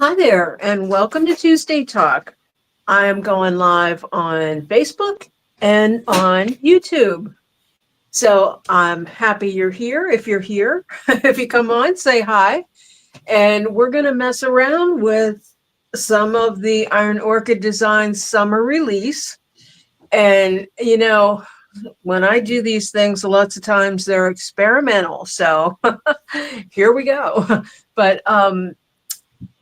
Hi there, and welcome to Tuesday Talk. I am going live on Facebook and on YouTube. So I'm happy you're here. If you're here, if you come on, say hi. And we're going to mess around with some of the Iron Orchid Design Summer Release. And, when I do these things, lots of times they're experimental. So here we go. But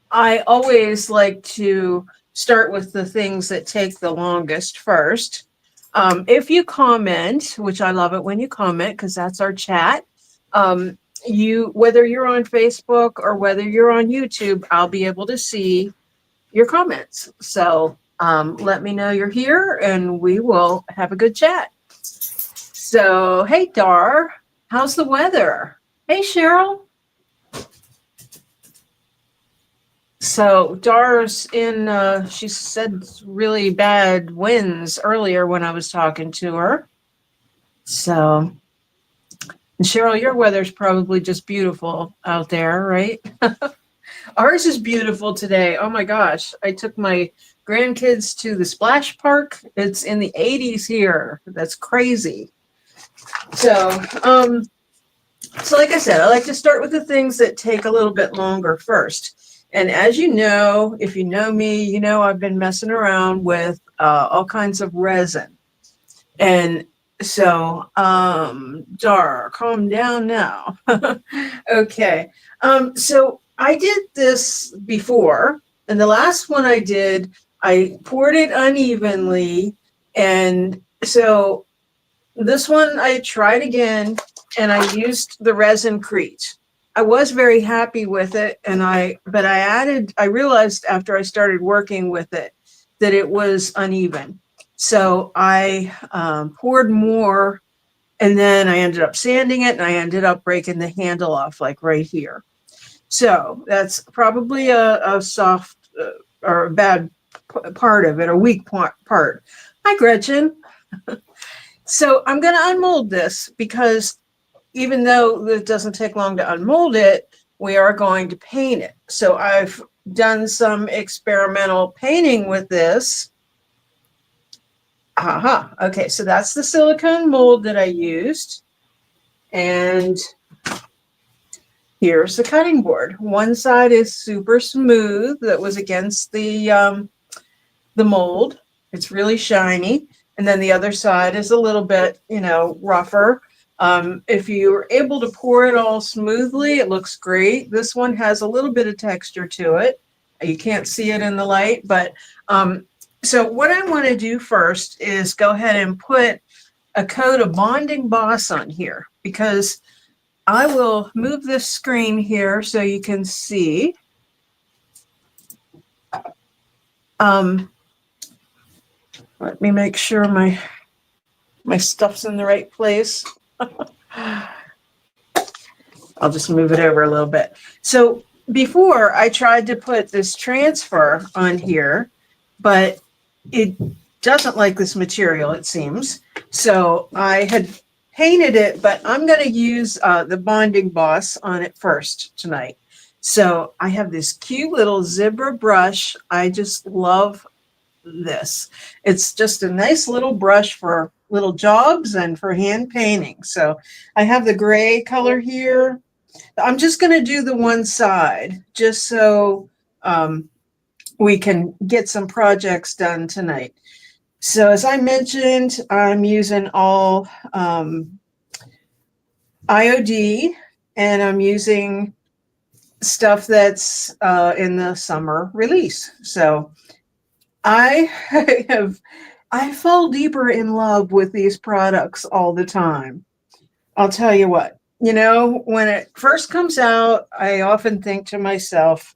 I always like to start with the things that take the longest first. If you comment, which I love it when you comment because that's our chat, whether you're on Facebook or whether you're on YouTube, I'll be able to see your comments. So let me know you're here and we will have a good chat. So, hey, Dar, how's the weather? Hey, Cheryl. So Dar's she said really bad winds earlier when I was talking to her. So, and Cheryl, your weather's probably just beautiful out there, right? Ours is beautiful today. Oh my gosh. I took my grandkids to the splash park. It's in the 80s here. That's crazy. So, so like I said, I like to start with the things that take a little bit longer first. And as you know, if you know me, you know I've been messing around with all kinds of resin. And so, Dar, calm down now. Okay. So I did this before, and the last one I did, I poured it unevenly. And so this one I tried again, and I used the resin-crete. I was very happy with it, but I realized after I started working with it that it was uneven. So I poured more, and then I ended up sanding it, and I ended up breaking the handle off, like right here. So that's probably a soft or a bad part of it, a weak part. Hi, Gretchen. So I'm going to unmold this because even though it doesn't take long to unmold it, we are going to paint it. So I've done some experimental painting with this. Aha. Okay, so that's the silicone mold that I used. And here's the cutting board. One side is super smooth that was against the mold. It's really shiny. And then the other side is a little bit, rougher. If you're able to pour it all smoothly, it looks great. This one has a little bit of texture to it. You can't see it in the light, but so what I want to do first is go ahead and put a coat of bonding boss on here, because I will move this screen here so you can see. Let me make sure my stuff's in the right place. I'll just move it over a little bit. So before I tried to put this transfer on here, but it doesn't like this material, it seems. So I had painted it, but I'm going to use the bonding boss on it first tonight. So I have this cute little zebra brush. I just love this. It's just a nice little brush for little jobs and for hand painting. So I have the gray color here. I'm just going to do the one side just so we can get some projects done tonight. So as I mentioned, I'm using all IOD, and I'm using stuff that's in the summer release. So I fall deeper in love with these products all the time. I'll tell you what, when it first comes out, I often think to myself,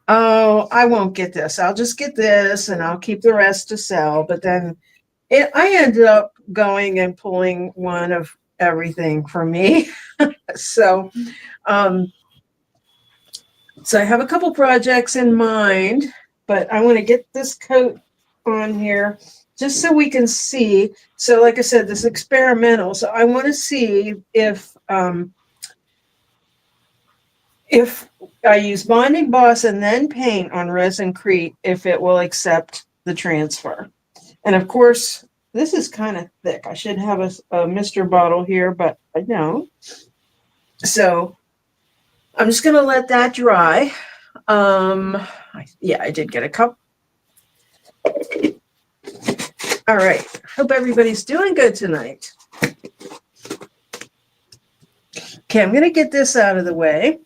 oh, I won't get this. I'll just get this and I'll keep the rest to sell. But then I ended up going and pulling one of everything for me. So I have a couple projects in mind, but I want to get this coat on here just so we can see. So like I said, this experimental. So I want to see if I use Bonding Boss and then paint on Resin-Crete if it will accept the transfer. And of course, this is kind of thick. I should have a Mr. bottle here, but I don't. So I'm just going to let that dry. Yeah, I did get a cup. All right. Hope everybody's doing good tonight. Okay, I'm going to get this out of the way.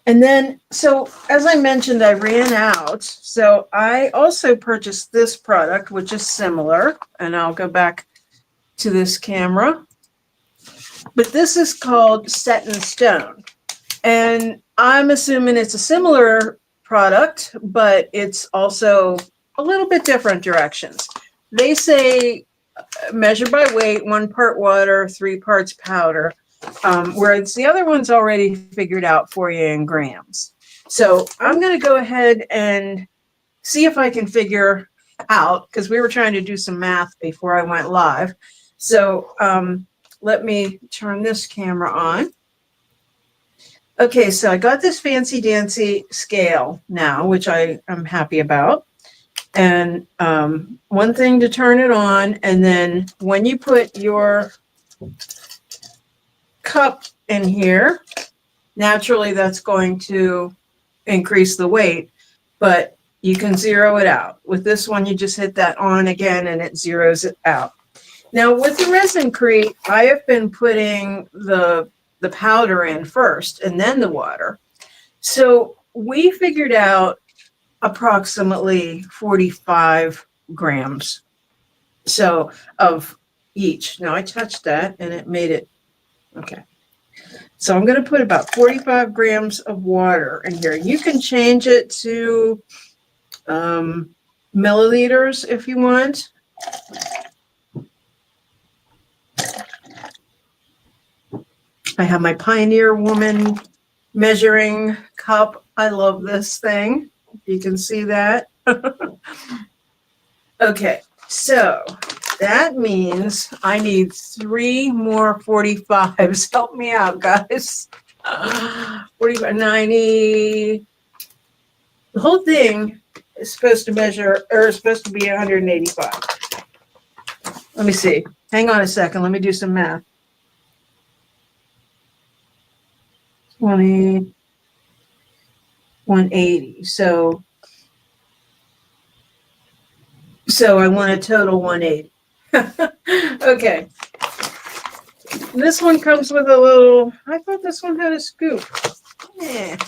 And then, so as I mentioned, I ran out. So I also purchased this product, which is similar. And I'll go back to this camera. But this is called Set in Stone. And I'm assuming it's a similar product, but it's also a little bit different directions. They say measure by weight, 1 part water, 3 parts powder. Whereas the other one's already figured out for you in grams. So I'm going to go ahead and see if I can figure out, because we were trying to do some math before I went live. So let me turn this camera on. Okay, so I got this fancy dancy scale now, which I am happy about. And one thing to turn it on, and then when you put your cup in here, naturally that's going to increase the weight, but you can zero it out. With this one, you just hit that on again and it zeroes it out. Now with the Resin-Crete, I have been putting the powder in first and then the water. So we figured out approximately 45 grams. So of each. Now I touched that and it made it, okay. So I'm going to put about 45 grams of water in here. You can change it to milliliters if you want. I have my Pioneer Woman measuring cup. I love this thing. You can see that. Okay, so that means I need 3 more 45s. Help me out, guys. 45, 90. The whole thing is supposed to measure, or is supposed to be 185. Let me see. Hang on a second. Let me do some math. 20, 180. So I want a total 180. Okay. This one comes with a little, I thought this one had a scoop. Yeah,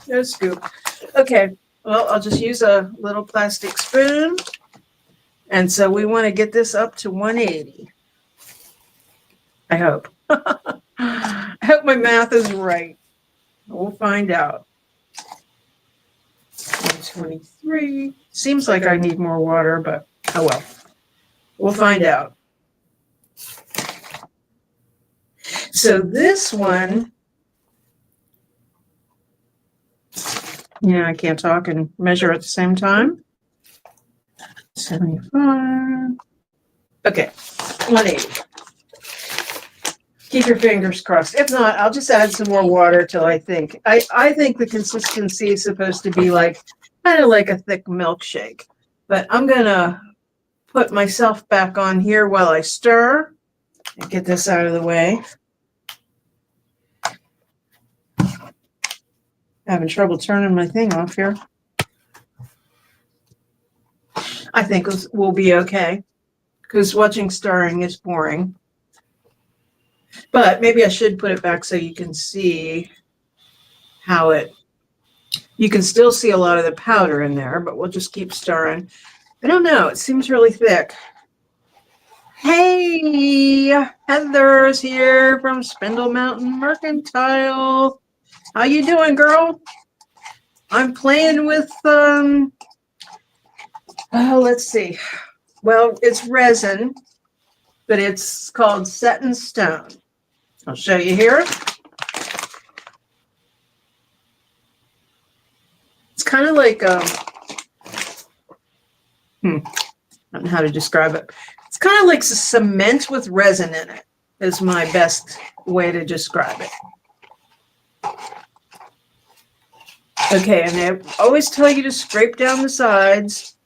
no scoop. Okay, well, I'll just use a little plastic spoon. And so we want to get this up to 180. I hope. I hope my math is right. We'll find out. 123. Seems like I need more water, but oh well. We'll find out. So this one, yeah, I can't talk and measure at the same time. 75. Okay, 180. Keep your fingers crossed. If not, I'll just add some more water till I think. I think the consistency is supposed to be like kind of like a thick milkshake. But I'm gonna put myself back on here while I stir and get this out of the way. Having trouble turning my thing off here. I think we'll be okay because watching stirring is boring. But maybe I should put it back so you can see how you can still see a lot of the powder in there, but we'll just keep stirring. I don't know. It seems really thick. Hey, Heather's here from Spindle Mountain Mercantile. How you doing, girl? I'm playing with, let's see. Well, it's resin, but it's called Set in Stone. I'll show you here. It's kind of like, I don't know how to describe it. It's kind of like cement with resin in it, is my best way to describe it. Okay, and I always tell you to scrape down the sides.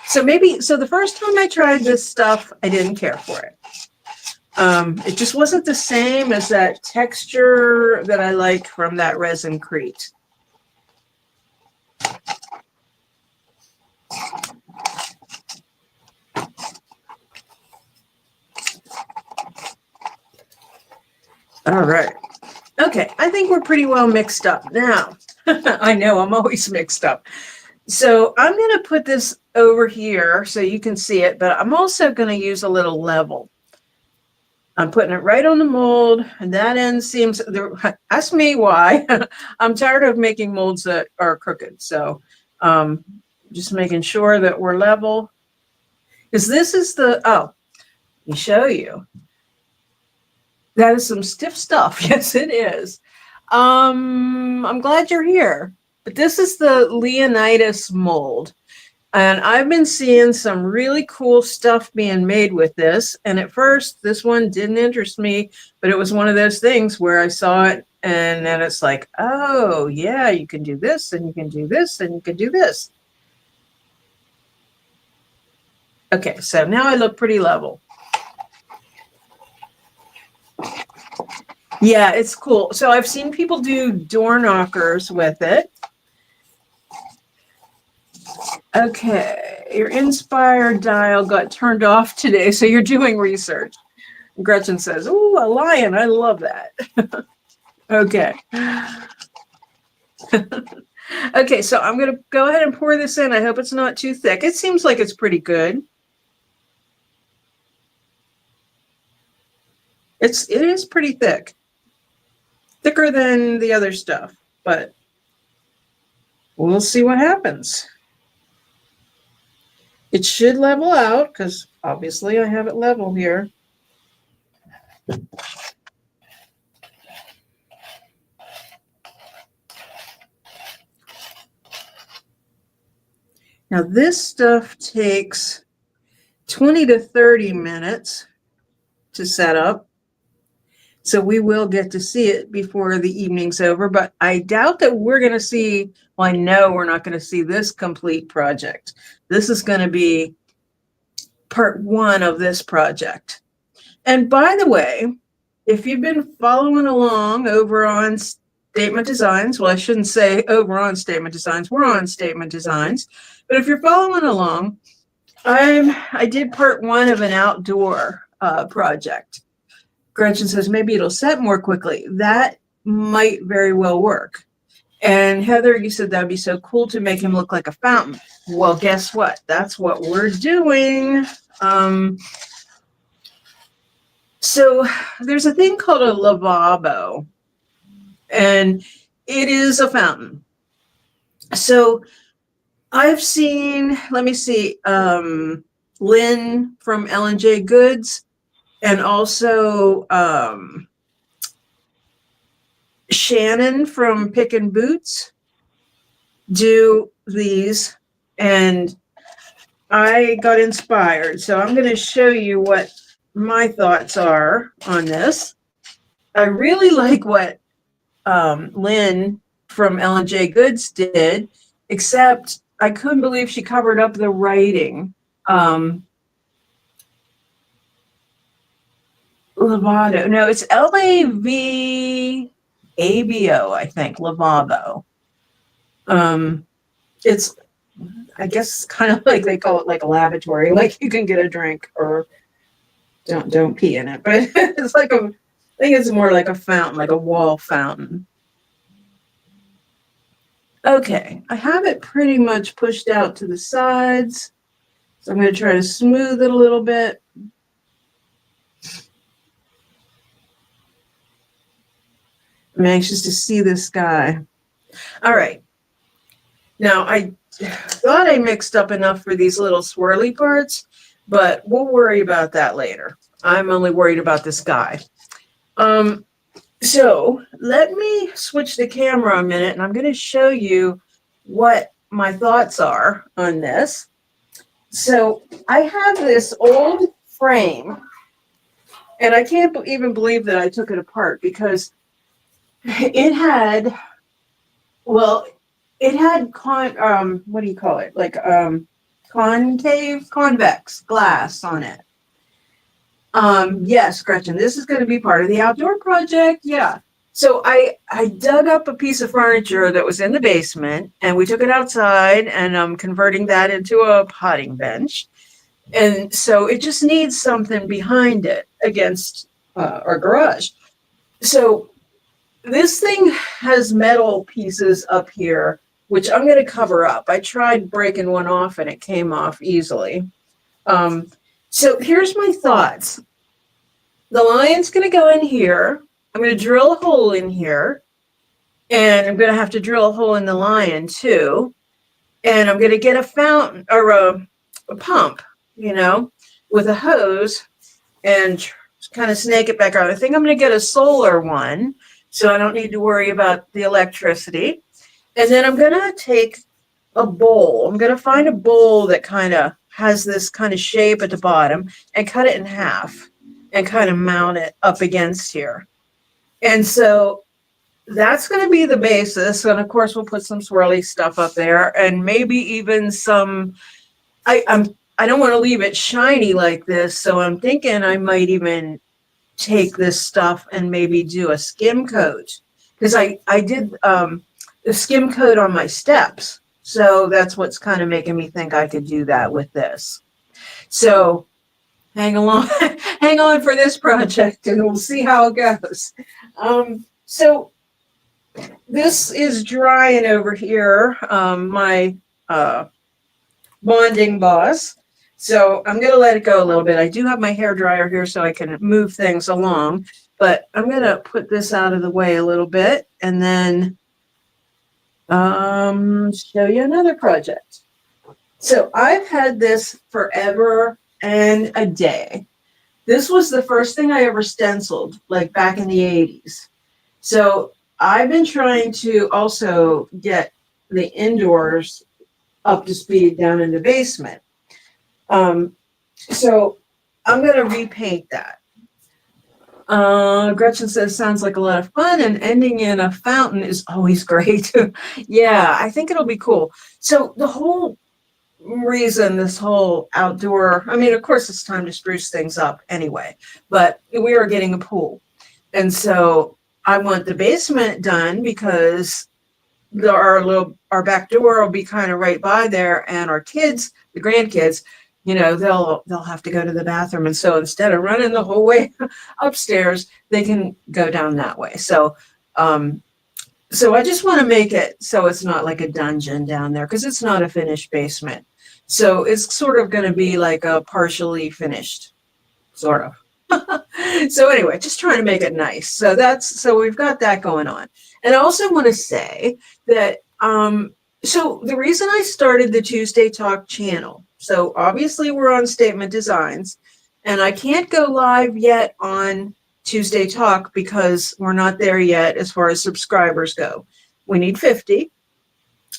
So the first time I tried this stuff, I didn't care for it. It just wasn't the same as that texture that I like from that resin crete. All right. Okay, I think we're pretty well mixed up now. I know I'm always mixed up. So I'm going to put this over here so you can see it, but I'm also going to use a little level. I'm putting it right on the mold, and that end seems, ask me why. I'm tired of making molds that are crooked. So just making sure that we're level. Because this is the, let me show you. That is some stiff stuff. Yes, it is. I'm glad you're here. But this is the Leonidas mold. And I've been seeing some really cool stuff being made with this. And at first, this one didn't interest me, but it was one of those things where I saw it and then it's like, oh, yeah, you can do this and you can do this and you can do this. Okay, so now I look pretty level. Yeah, it's cool. So I've seen people do door knockers with it. Okay, your Inspire dial got turned off today, so you're doing research. Gretchen says, "Ooh, a lion! I love that." Okay. Okay, so I'm going to go ahead and pour this in. I hope it's not too thick. It seems like it's pretty good. It is pretty thick. Thicker than the other stuff, but we'll see what happens. It should level out because obviously I have it level here. Now this stuff takes 20 to 30 minutes to set up. So we will get to see it before the evening's over, but I doubt that we're going to see, well, I know we're not going to see this complete project. This is going to be part one of this project. And by the way, if you've been following along over on Statement Designs, well, I shouldn't say over on Statement Designs, we're on Statement Designs, but if you're following along, I did part one of an outdoor project. Gretchen says maybe it'll set more quickly. That might very well work. And Heather, you said that'd be so cool to make him look like a fountain. Well, guess what? That's what we're doing. So there's a thing called a lavabo, and it is a fountain. So I've seen, let me see, Lynn from L&J Goods, and also Shannon from Pickin' Boots do these, and I got inspired. So I'm going to show you what my thoughts are on this. I really like what Lynn from L&J Goods did, except I couldn't believe she covered up the writing. Lavado. No, it's Lavabo, I think. Lavabo. It's, I guess, kind of like they call it like a lavatory. Like you can get a drink or don't pee in it, but it's like I think it's more like a fountain, like a wall fountain. Okay, I have it pretty much pushed out to the sides, so I'm going to try to smooth it a little bit. I'm anxious to see this guy. All right. Now, I thought I mixed up enough for these little swirly parts, but we'll worry about that later. I'm only worried about this guy. So let me switch the camera a minute, and I'm going to show you what my thoughts are on this. So I have this old frame, and I can't even believe that I took it apart because it had Well, it had what do you call it? Like convex glass on it. Yes, Gretchen, this is going to be part of the outdoor project. Yeah. So I dug up a piece of furniture that was in the basement and we took it outside and I'm converting that into a potting bench. And so it just needs something behind it against our garage. So this thing has metal pieces up here, which I'm going to cover up. I tried breaking one off and it came off easily. Um, so here's my thoughts. The lion's going to go in here. I'm going to drill a hole in here. And I'm going to have to drill a hole in the lion too. And I'm going to get a fountain or a pump, with a hose and kind of snake it back out. I think I'm going to get a solar one so I don't need to worry about the electricity. And then I'm going to take a bowl. I'm going to find a bowl that kind of has this kind of shape at the bottom and cut it in half and kind of mount it up against here. And so that's going to be the basis. And of course, we'll put some swirly stuff up there and maybe even some, I don't want to leave it shiny like this. So I'm thinking I might even take this stuff and maybe do a skim coat because I did the skim coat on my steps. So that's what's kind of making me think I could do that with this. So hang on for this project and we'll see how it goes. So this is drying over here, my bonding boss. So I'm going to let it go a little bit. I do have my hair dryer here so I can move things along, but I'm going to put this out of the way a little bit and then show you another project. So I've had this forever and a day. This was the first thing I ever stenciled, like back in the 80s. So I've been trying to also get the indoors up to speed down in the basement. So I'm going to repaint that. Gretchen says, sounds like a lot of fun and ending in a fountain is always great. Yeah, I think it'll be cool. So the whole reason this whole outdoor, I mean, of course it's time to spruce things up anyway, but we are getting a pool. And so I want the basement done because our back door will be kind of right by there and our kids, the grandkids, they'll have to go to the bathroom. And so instead of running the whole way upstairs, they can go down that way. So I just want to make it so it's not like a dungeon down there because it's not a finished basement. So it's sort of going to be like a partially finished, sort of. So anyway, just trying to make it nice. So we've got that going on. And I also want to say that, so the reason I started the Tuesday Talk channel, so obviously we're on Statement Designs and I can't go live yet on Tuesday Talk because we're not there yet as far as subscribers go. We need 50.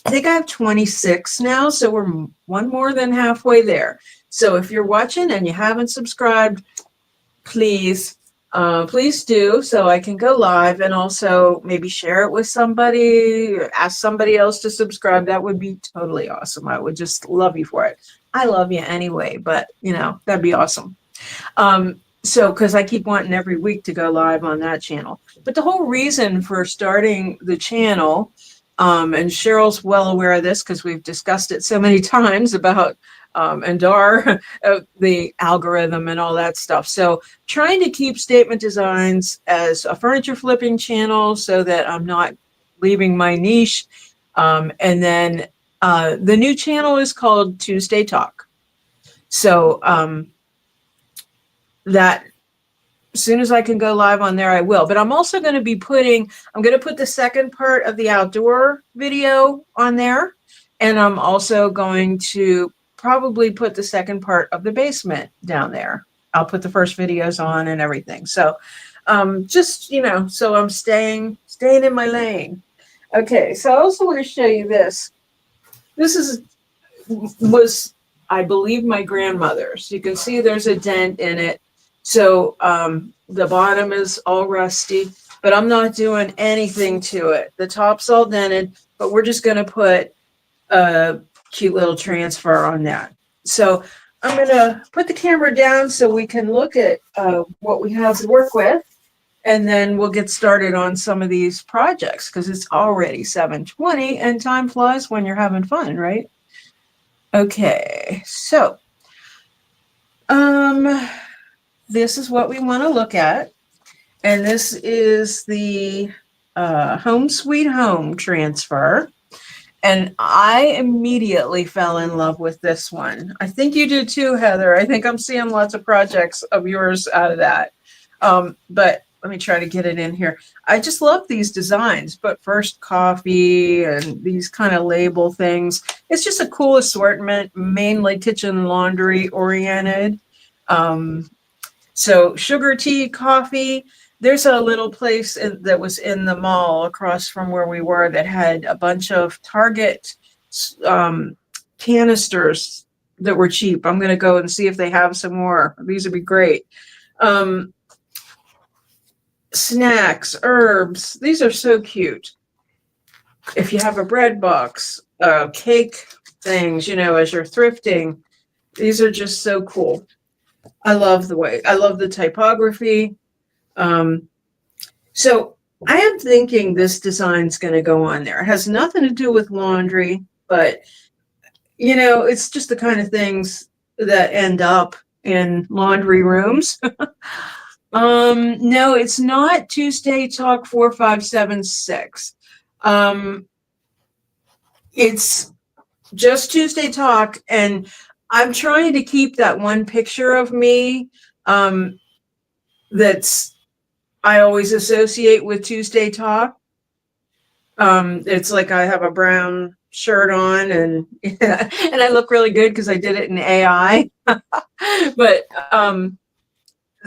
I think I have 26 now, so we're one more than halfway there. So if you're watching and you haven't subscribed, please do so I can go live and also maybe share it with somebody, or ask somebody else to subscribe. That would be totally awesome. I would just love you for it. I love you anyway, but that'd be awesome. So because I keep wanting every week to go live on that channel. But the whole reason for starting the channel, and Cheryl's well aware of this because we've discussed it so many times about and the algorithm and all that stuff. So trying to keep Statement Designs as a furniture flipping channel so that I'm not leaving my niche. And then the new channel is called Tuesday Talk. So that as soon as I can go live on there, I will. But I'm also going to be I'm going to put the second part of the outdoor video on there. And I'm also going to probably put the second part of the basement down there. I'll put the first videos on and everything. So just, so I'm staying in my lane. Okay, so I also want to show you this. This was, I believe, my grandmother's. You can see there's a dent in it. So the bottom is all rusty, but I'm not doing anything to it. The top's all dented, but we're just going to put a cute little transfer on that. So I'm going to put the camera down so we can look at what we have to work with. And then we'll get started on some of these projects because it's already 7:20 and time flies when you're having fun, right? Okay, so this is what we want to look at. And this is the Home Sweet Home transfer. And I immediately fell in love with this one. I think you did too, Heather. I think I'm seeing lots of projects of yours out of that. But let me try to get it in here. I just love these designs, but first coffee and these kind of label things. It's just a cool assortment, mainly kitchen and laundry oriented. So sugar, tea, coffee. There's a little place that was in the mall across from where we were that had a bunch of Target canisters that were cheap. I'm going to go and see if they have some more. These would be great. Snacks, herbs. These are so cute. If you have a bread box, cake things, as you're thrifting, these are just so cool. I love the typography. So I am thinking this design's going to go on there. It has nothing to do with laundry, but it's just the kind of things that end up in laundry rooms. No, it's not Tuesday Talk 4576. It's just Tuesday Talk, and I'm trying to keep that one picture of me that's I always associate with Tuesday Talk. It's like I have a brown shirt on and and I look really good because I did it in AI. But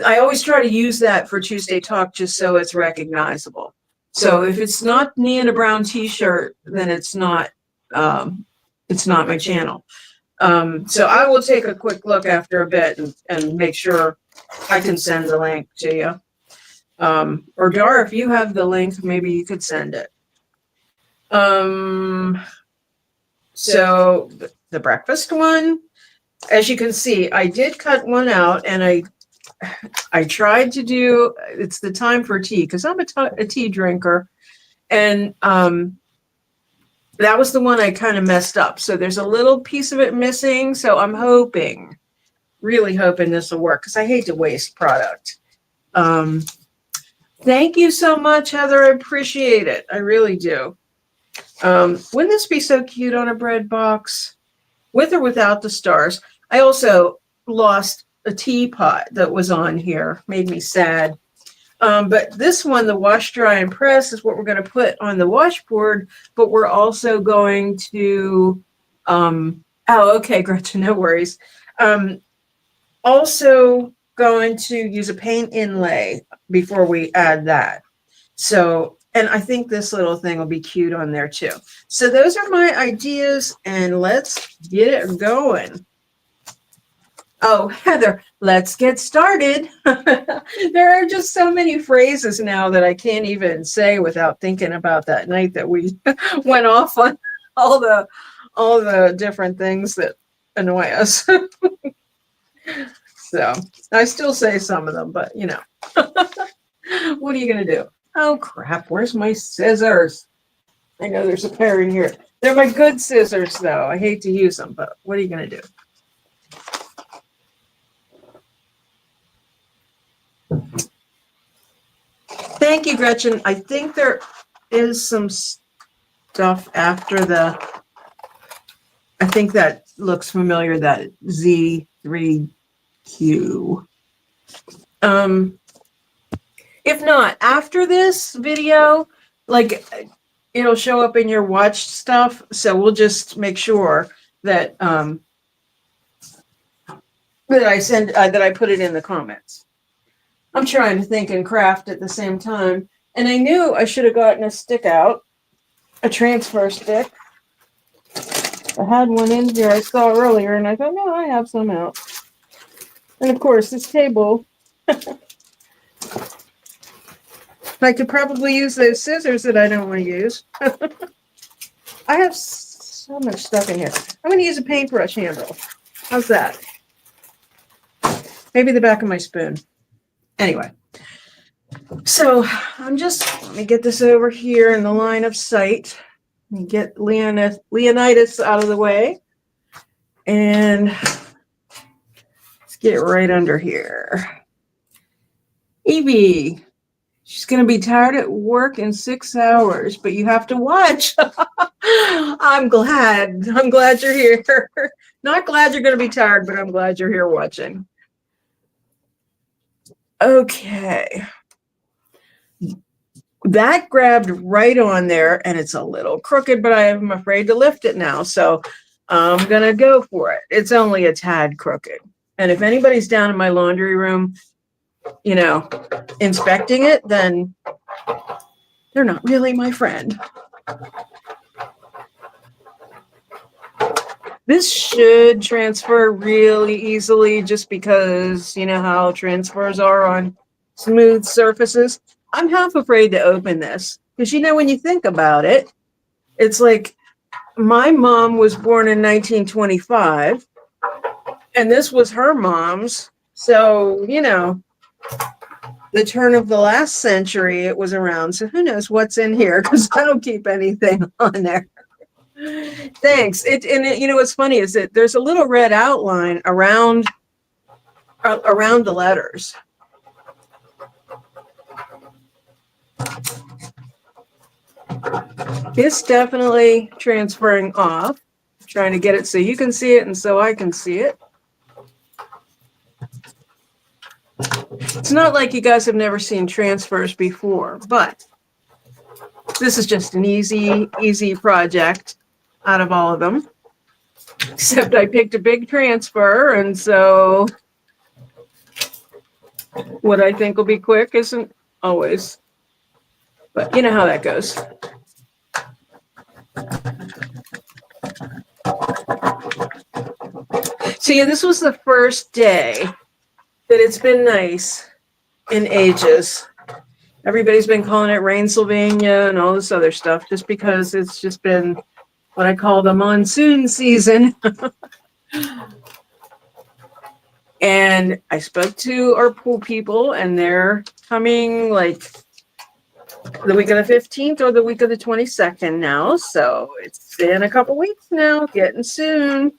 I always try to use that for Tuesday Talk just so it's recognizable. So if it's not me in a brown t-shirt, then it's not my channel. So I will take a quick look after a bit and make sure I can send the link to you. Or Dar, if you have the link, maybe you could send it. So the breakfast one, as you can see, I did cut one out, and I tried to do, it's the time for tea because I'm a tea drinker, and that was the one I kind of messed up. So there's a little piece of it missing. So I'm really hoping this will work because I hate to waste product. Thank you so much, Heather. I appreciate it. I really do. Wouldn't this be so cute on a bread box with or without the stars? I also lost a teapot that was on here. Made me sad. But this one, the wash, dry, and press, is what we're going to put on the washboard. But we're also going to, okay, Gretchen, no worries. Also going to use a paint inlay before we add that. So, and I think this little thing will be cute on there too. So those are my ideas, and let's get it going. Oh, Heather, let's get started. There are just so many phrases now that I can't even say without thinking about that night that we went off on all the different things that annoy us. So I still say some of them, but what are you going to do? Oh, crap. Where's my scissors? I know there's a pair in here. They're my good scissors, though. I hate to use them, but what are you going to do? Thank you, Gretchen. I think there is some stuff after I think that looks familiar, that Z3Q. If not, after this video, like, it'll show up in your watched stuff. So we'll just make sure that that I put it in the comments. I'm trying to think and craft at the same time. And I knew I should have gotten a stick out, a transfer stick. I had one in here I saw earlier, and I thought, no, I have some out. And of course, this table I could probably use those scissors that I don't want to use. I have so much stuff in here. I'm going to use a paintbrush handle. How's that? Maybe the back of my spoon. Anyway. So let me get this over here in the line of sight. Let me get Leonidas out of the way. And let's get right under here. Evie. She's going to be tired at work in 6 hours, but you have to watch. I'm glad. I'm glad you're here. Not glad you're going to be tired, but I'm glad you're here watching. Okay. That grabbed right on there, and it's a little crooked, but I am afraid to lift it now. So I'm going to go for it. It's only a tad crooked. And if anybody's down in my laundry room, you know, inspecting it, then they're not really my friend. This should transfer really easily just because you know how transfers are on smooth surfaces. I'm half afraid to open this because, you know, when you think about it, it's like my mom was born in 1925 and this was her mom's. So, you know, the turn of the last century, it was around. So who knows what's in here because I don't keep anything on there. Thanks. You know, what's funny is that there's a little red outline around the letters. It's definitely transferring off. I'm trying to get it so you can see it and so I can see it. It's not like you guys have never seen transfers before, but this is just an easy project out of all of them. Except I picked a big transfer, and so what I think will be quick isn't always. But you know how that goes. So yeah, this was the first day that it's been nice in ages. Everybody's been calling it Rainsylvania and all this other stuff just because it's just been what I call the monsoon season. And I spoke to our pool people and they're coming like the week of the 15th or the week of the 22nd now. So it's been a couple weeks now, getting soon.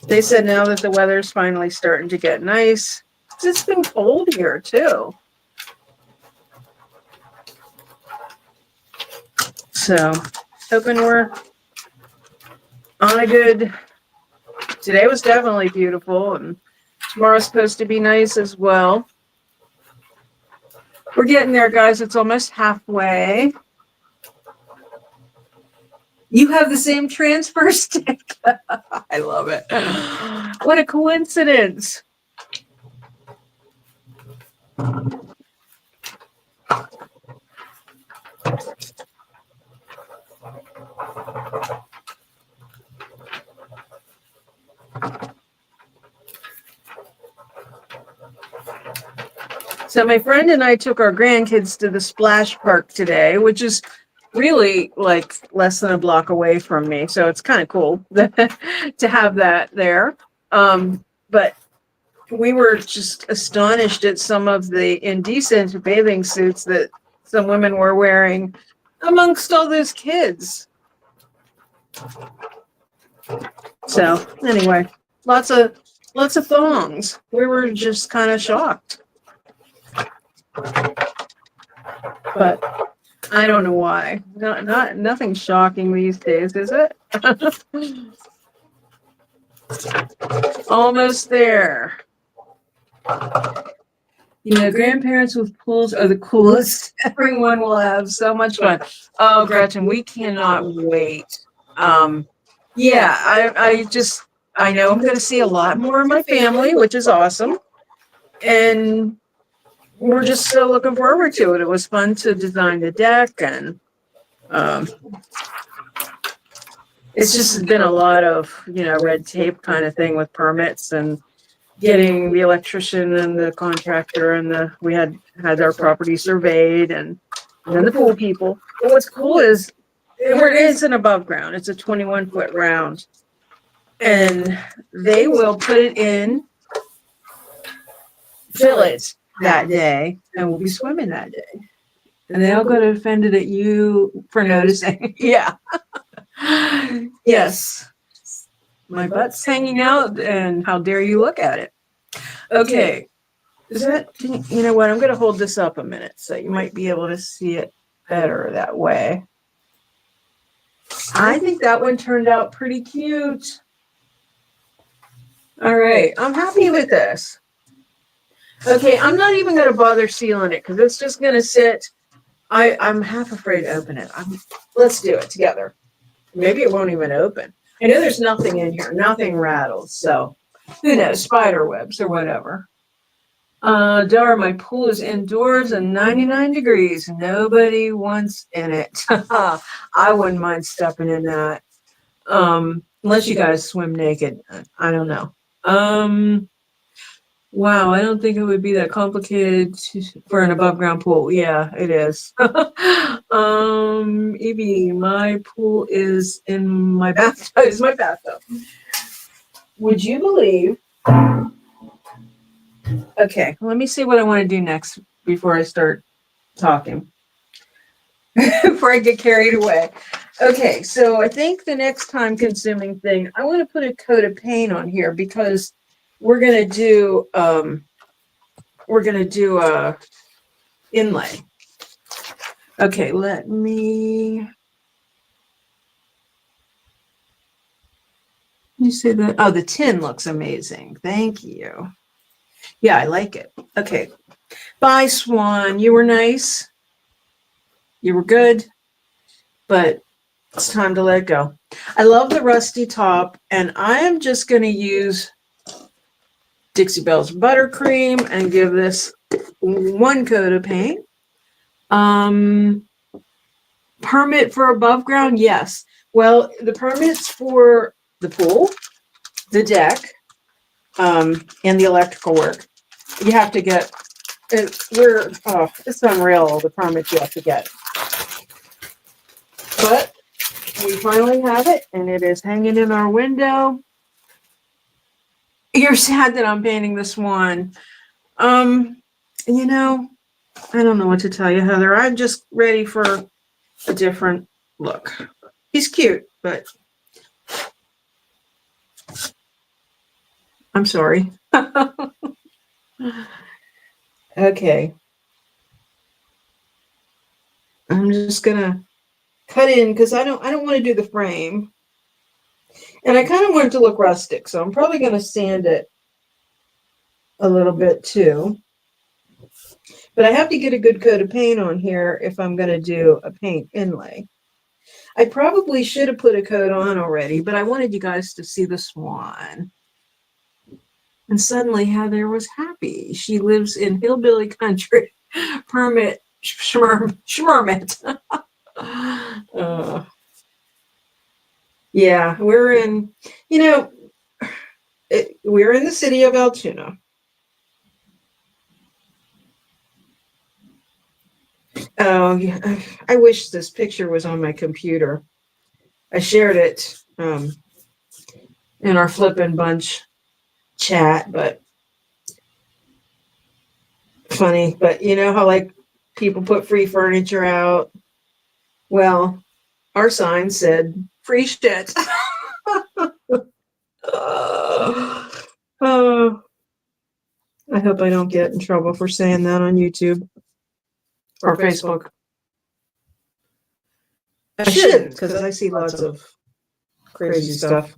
They said now that the weather's finally starting to get nice. It's been cold here too. So hoping we're on a good, today was definitely beautiful and tomorrow's supposed to be nice as well. We're getting there, guys. It's almost halfway. You have the same transfer stick. I love it. What a coincidence. So my friend and I took our grandkids to the splash park today, which is really like less than a block away from me. So it's kind of cool to have that there. But we were just astonished at some of the indecent bathing suits that some women were wearing amongst all those kids. So anyway, lots of thongs. We were just kind of shocked. But I don't know why. Nothing shocking these days, is it? Almost there. You know, grandparents with pools are the coolest. Everyone will have so much fun. Oh, Gretchen, we cannot wait. Yeah, I know I'm going to see a lot more of my family, which is awesome. And we're just so looking forward to it. It was fun to design the deck, and it's just been a lot of, you know, red tape kind of thing with permits and getting the electrician and the contractor and we had our property surveyed and then the pool people. But what's cool is it is an above ground. It's a 21-foot round. And they will put it in, fill it that day, and we'll be swimming that day. And they'll go to offended at you for noticing. Yeah. Yes. My butt's hanging out, and how dare you look at it? Okay. Is that, you know what? I'm going to hold this up a minute so you might be able to see it better that way. I think that one turned out pretty cute. All right. I'm happy with this. Okay. I'm not even going to bother sealing it because it's just going to sit. I'm half afraid to open it. Let's do it together. Maybe it won't even open. I know there's nothing in here. Nothing rattles. So who knows? Spider webs or whatever. Dar, my pool is indoors and 99 degrees. Nobody wants in it. I wouldn't mind stepping in that. Unless you guys swim naked. I don't know. Wow, I don't think it would be that complicated for an above ground pool. Yeah, it is. Evie, my pool is in my bathtub. Is my bathtub. Would you believe? Okay, let me see what I want to do next before I start talking. Before I get carried away. Okay, so I think the next time consuming thing, I want to put a coat of paint on here because we're gonna do a inlay. Okay, let me see that. Oh, the tin looks amazing. Thank you. Yeah, I like it. Okay. Bye, Swan. You were nice. You were good, but it's time to let it go. I love the rusty top, and I am just going to use Dixie Belle's buttercream and give this one coat of paint. Permit for above ground? Yes. Well, the permits for the pool, the deck, and the electrical work, you have to get. It's unreal, the permits you have to get. But we finally have it, and it is hanging in our window. You're sad that I'm painting this one. You know, I don't know what to tell you, Heather. I'm just ready for a different look. He's cute, but I'm sorry. Okay. I'm just gonna cut in because I don't want to do the frame. And I kind of want it to look rustic, so I'm probably gonna sand it a little bit too. But I have to get a good coat of paint on here if I'm gonna do a paint inlay. I probably should have put a coat on already, but I wanted you guys to see the swan. And suddenly Heather was happy. She lives in hillbilly country. Permit schmermit. Yeah, we're in, we're in the city of Altoona. Oh, yeah. I wish this picture was on my computer. I shared it in our Flippin' Bunch chat, but funny. But you know how like people put free furniture out? Well, our sign said free shit. Oh, I hope I don't get in trouble for saying that on YouTube or Facebook. I shouldn't, because I see lots of crazy stuff.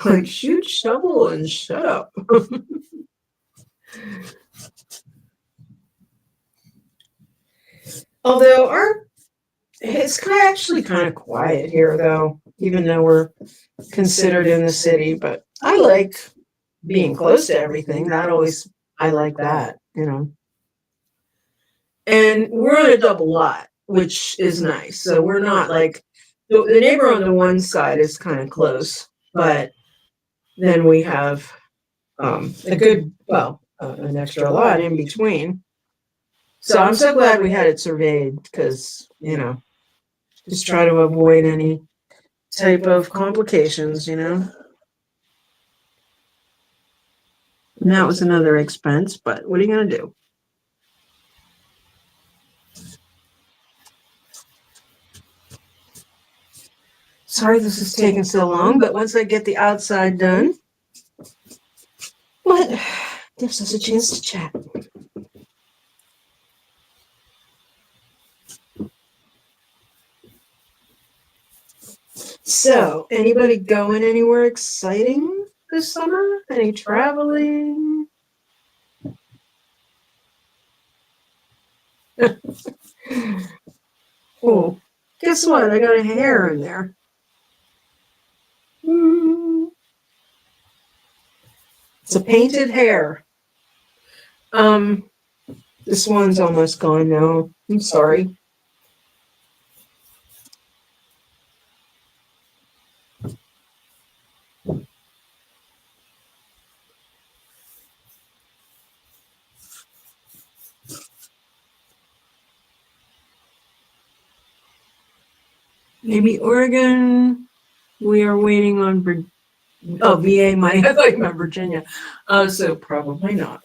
Like, shoot, shovel, and shut up. Although it's actually kind of quiet here, though, even though we're considered in the city. But I like being close to everything. I like that, And we're on a double lot, which is nice. So we're not like the neighbor on the one side is kind of close. but then we have a good, well, an extra lot in between. So I'm so glad we had it surveyed because, you know, just try to avoid any type of complications, you know. And that was another expense, but what are you going to do? Sorry this is taking so long, but once I get the outside done, what gives us a chance to chat. So, anybody going anywhere exciting this summer? Any traveling? Oh, guess what? I got a hair in there. It's a painted hair. This one's almost gone now. I'm sorry. Maybe Oregon. We are waiting on VA money. I thought you meant Virginia. So probably not.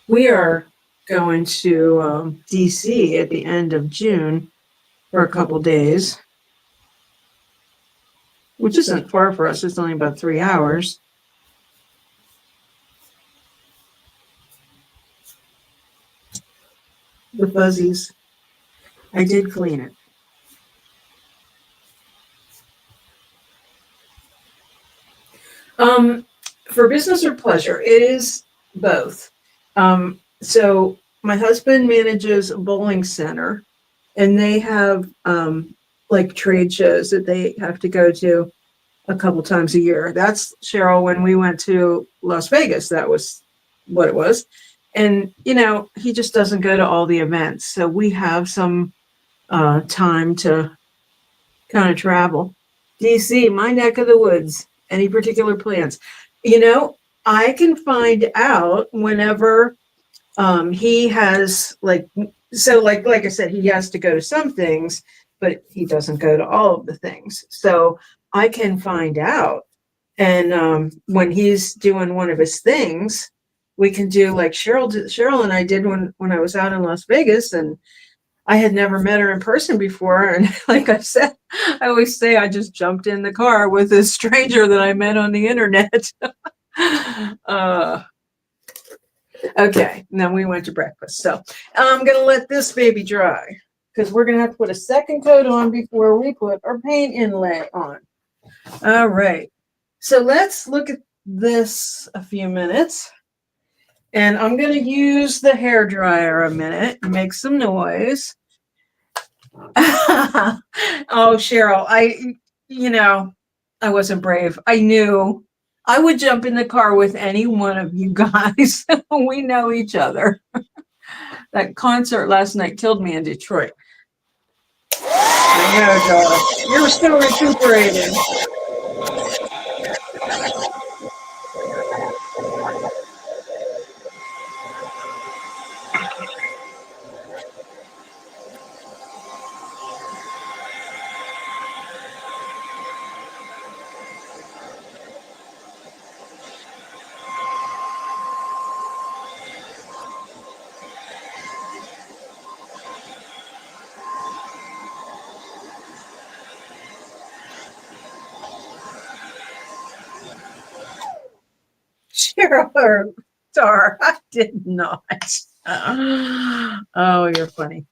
We are going to DC at the end of June for a couple days, which isn't far for us. It's only about 3 hours. The fuzzies. I did clean it. For business or pleasure, it is both. So my husband manages a bowling center, and they have like trade shows that they have to go to a couple times a year. That's, Cheryl, when we went to Las Vegas, that was what it was. And, you know, he just doesn't go to all the events. So we have some time to kind of travel. DC, my neck of the woods. Any particular plans? You know, I can find out whenever he has like I said, he has to go to some things, but he doesn't go to all of the things. So I can find out. And when he's doing one of his things, we can do like Cheryl and I did when I was out in Las Vegas, and I had never met her in person before. And like I said, I always say I just jumped in the car with this stranger that I met on the internet. Okay, and then we went to breakfast. So I'm going to let this baby dry because we're going to have to put a second coat on before we put our paint inlay on. All right. So let's look at this a few minutes. And I'm going to use the hair dryer a minute and make some noise. Oh, Cheryl, I wasn't brave. I knew I would jump in the car with any one of you guys. We know each other. That concert last night killed me in Detroit. I know, Dara. You're still recuperating. Cheryl, Dar, I did not. Oh, you're funny.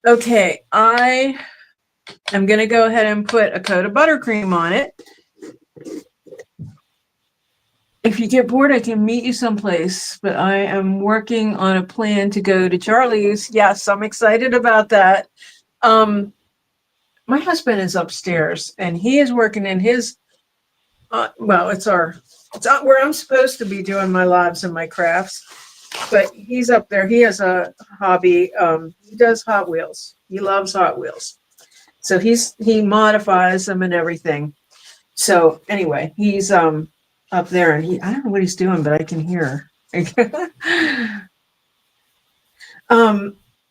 Okay, I am going to go ahead and put a coat of buttercream on it. If you get bored, I can meet you someplace, but I am working on a plan to go to Charlie's. Yes, I'm excited about that. My husband is upstairs, and he is working in his, it's where I'm supposed to be doing my labs and my crafts, but he's up there. He has a hobby. He does Hot Wheels. He loves Hot Wheels. So he modifies them and everything. So anyway, he's up there and I don't know what he's doing, but I can hear.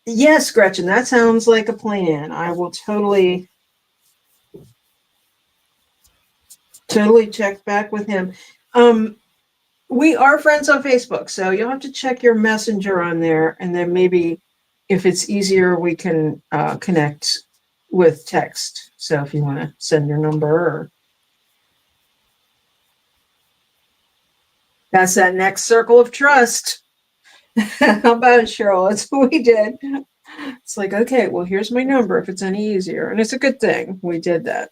Yes, Gretchen, that sounds like a plan. I will totally check back with him. We are friends on Facebook, so you'll have to check your messenger on there, and then maybe if it's easier, we can connect with text. So if you want to send your number, or that's that next circle of trust. How about it, Cheryl? That's what we did. It's like, okay, well, here's my number if it's any easier. And it's a good thing we did that.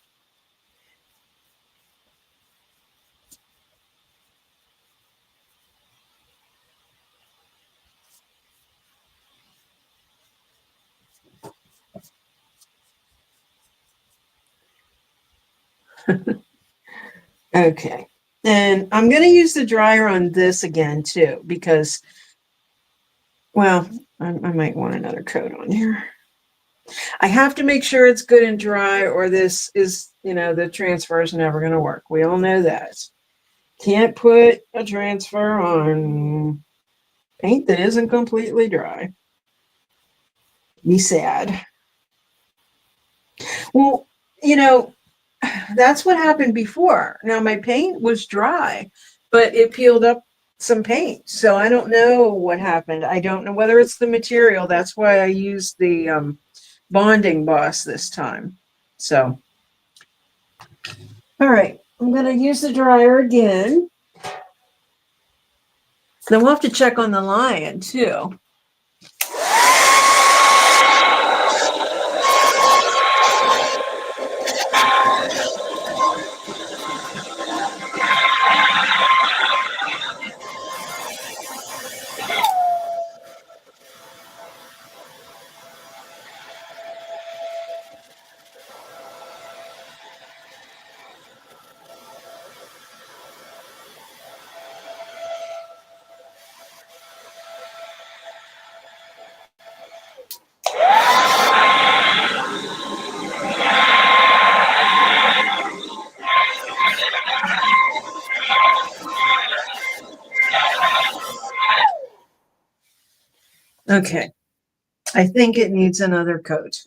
Okay. And I'm going to use the dryer on this again, too, because, well, I might want another coat on here. I have to make sure it's good and dry, or this is, the transfer is never going to work. We all know that. Can't put a transfer on paint that isn't completely dry. Be sad. Well, that's what happened before. Now, my paint was dry, but it peeled up some paint. So I don't know what happened. I don't know whether it's the material. That's why I used the bonding boss this time. So, all right, I'm going to use the dryer again. Then we'll have to check on the lion too. Okay, I think it needs another coat.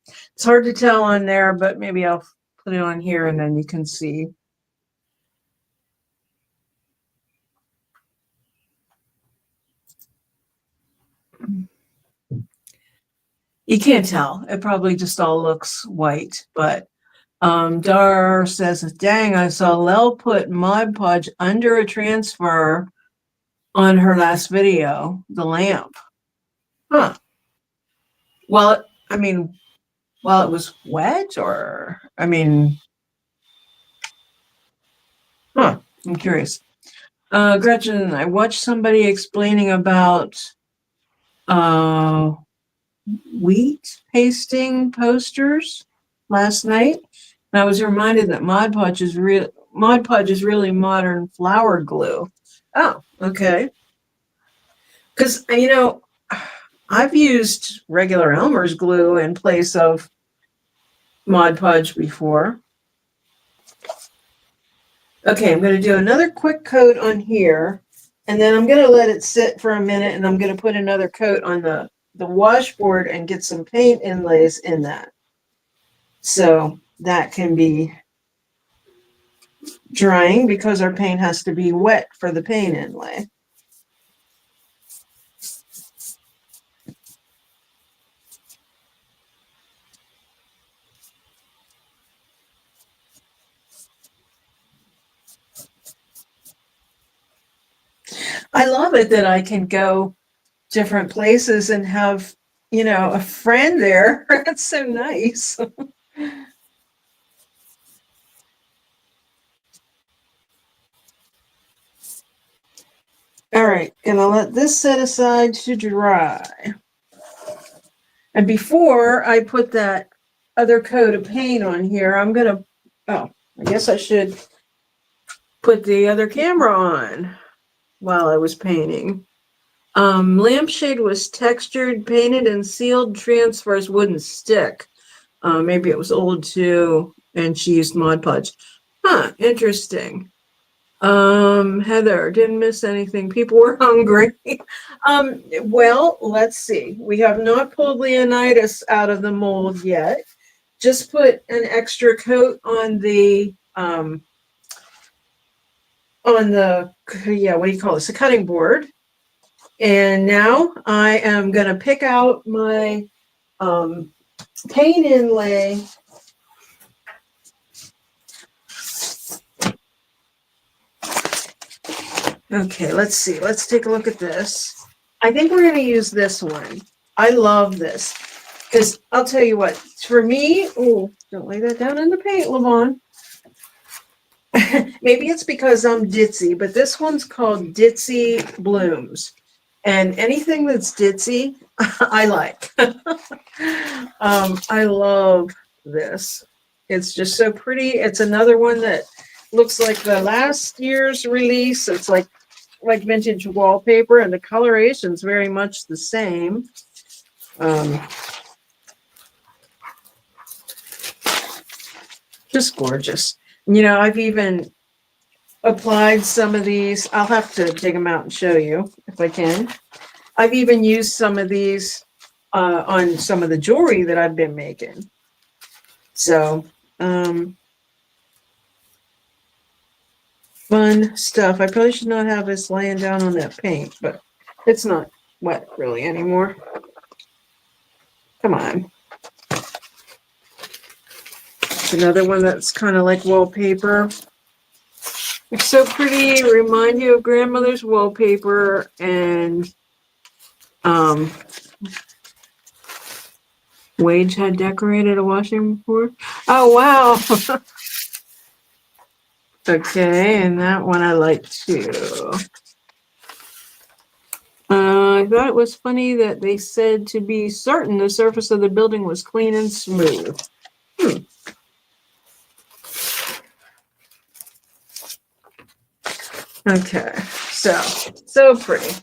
It's hard to tell on there, but maybe I'll put it on here and then you can see. You can't tell. It probably just all looks white, but Dar says, dang, I saw Lel put Mod Podge under a transfer on her last video, the lamp. Huh. Well, while it was wet, or, huh, I'm curious. Gretchen, I watched somebody explaining about wheat pasting posters last night. And I was reminded that Mod Podge is really modern flour glue. Oh, okay. Because, I've used regular Elmer's glue in place of Mod Podge before. Okay, I'm going to do another quick coat on here, and then I'm going to let it sit for a minute, and I'm going to put another coat on the washboard and get some paint inlays in that. So that can be drying because our paint has to be wet for the paint inlay. I love it that I can go different places and have, a friend there. That's so nice. All right, gonna let this set aside to dry. And before I put that other coat of paint on here, I guess I should put the other camera on while I was painting. Lampshade was textured, painted, and sealed transfers wouldn't stick. Maybe it was old too, and she used Mod Podge. Huh, interesting. Heather, didn't miss anything. People were hungry. Well, let's see. We have not pulled Leonidas out of the mold yet. Just put an extra coat on the yeah, what do you call this? The cutting board. And now I am gonna pick out my paint inlay. Okay, let's see. Let's take a look at this. I think we're going to use this one. I love this because I'll tell you what, for me, oh, don't lay that down in the paint, Lavon. Maybe it's because I'm ditzy, but this one's called Ditzy Blooms. And anything that's ditzy, I like. I love this. It's just so pretty. It's another one that looks like the last year's release. It's like vintage wallpaper, and the coloration's very much the same. Just gorgeous. You know, I've even applied some of these. I'll have to dig them out and show you if I can. I've even used some of these on some of the jewelry that I've been making. So, fun stuff. I probably should not have this laying down on that paint, but it's not wet really anymore. Come on. Another one that's kind of like wallpaper. It's so pretty. Remind you of grandmother's wallpaper. And Wage had decorated a washing board. Oh, wow. Okay, and that one I like too. I thought it was funny that they said to be certain the surface of the building was clean and smooth. Okay, so pretty.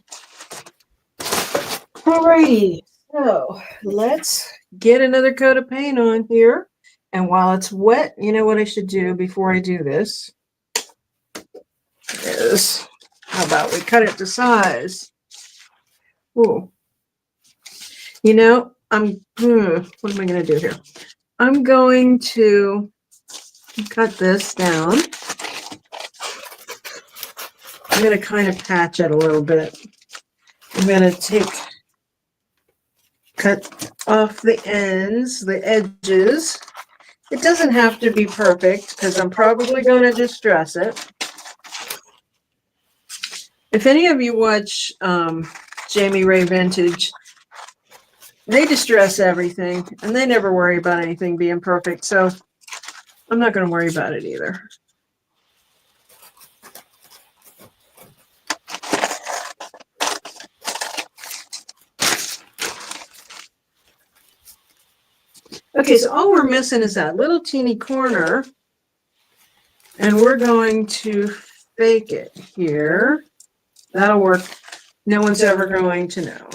Alrighty, so let's get another coat of paint on here. And while it's wet, you know what I should do before I do this is, how about we cut it to size? Ooh. You know, what am I going to do here? I'm going to cut this down. I'm going to kind of patch it a little bit. I'm going to cut off the ends, the edges. It doesn't have to be perfect because I'm probably going to distress it. If any of you watch Jamie Ray Vintage, they distress everything and they never worry about anything being perfect. So I'm not going to worry about it either. Okay, so all we're missing is that little teeny corner, and we're going to fake it here. That'll work. No one's ever going to know.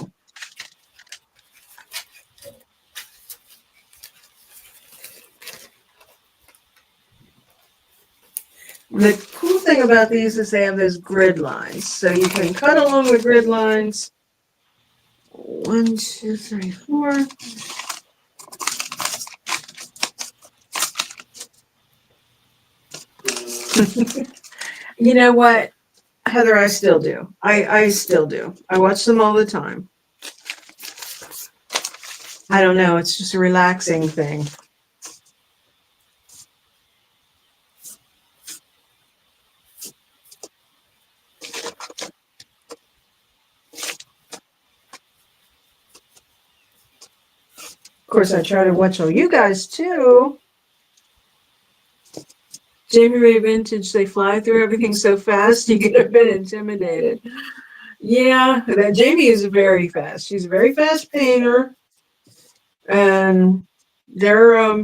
The cool thing about these is they have those grid lines, so you can cut along the grid lines. 1, 2, 3, 4. You know what, Heather, I still do. I still do. I watch them all the time. I don't know. It's just a relaxing thing. Of course, I try to watch all you guys too. Jamie Ray Vintage, they fly through everything so fast, you get a bit intimidated. Yeah, that Jamie is very fast. She's a very fast painter, and they're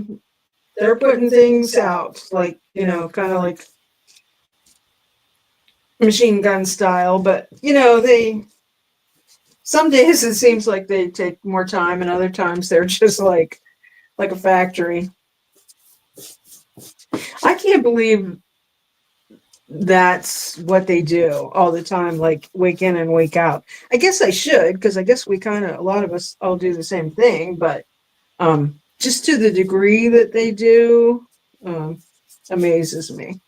putting things out like, you know, kind of like machine gun style, but you know, they Some days it seems like they take more time, and other times they're just like a factory. I can't believe that's what they do all the time, like week in and week out. I guess I should, because I guess we kind of, a lot of us all do the same thing, but just to the degree that they do, amazes me.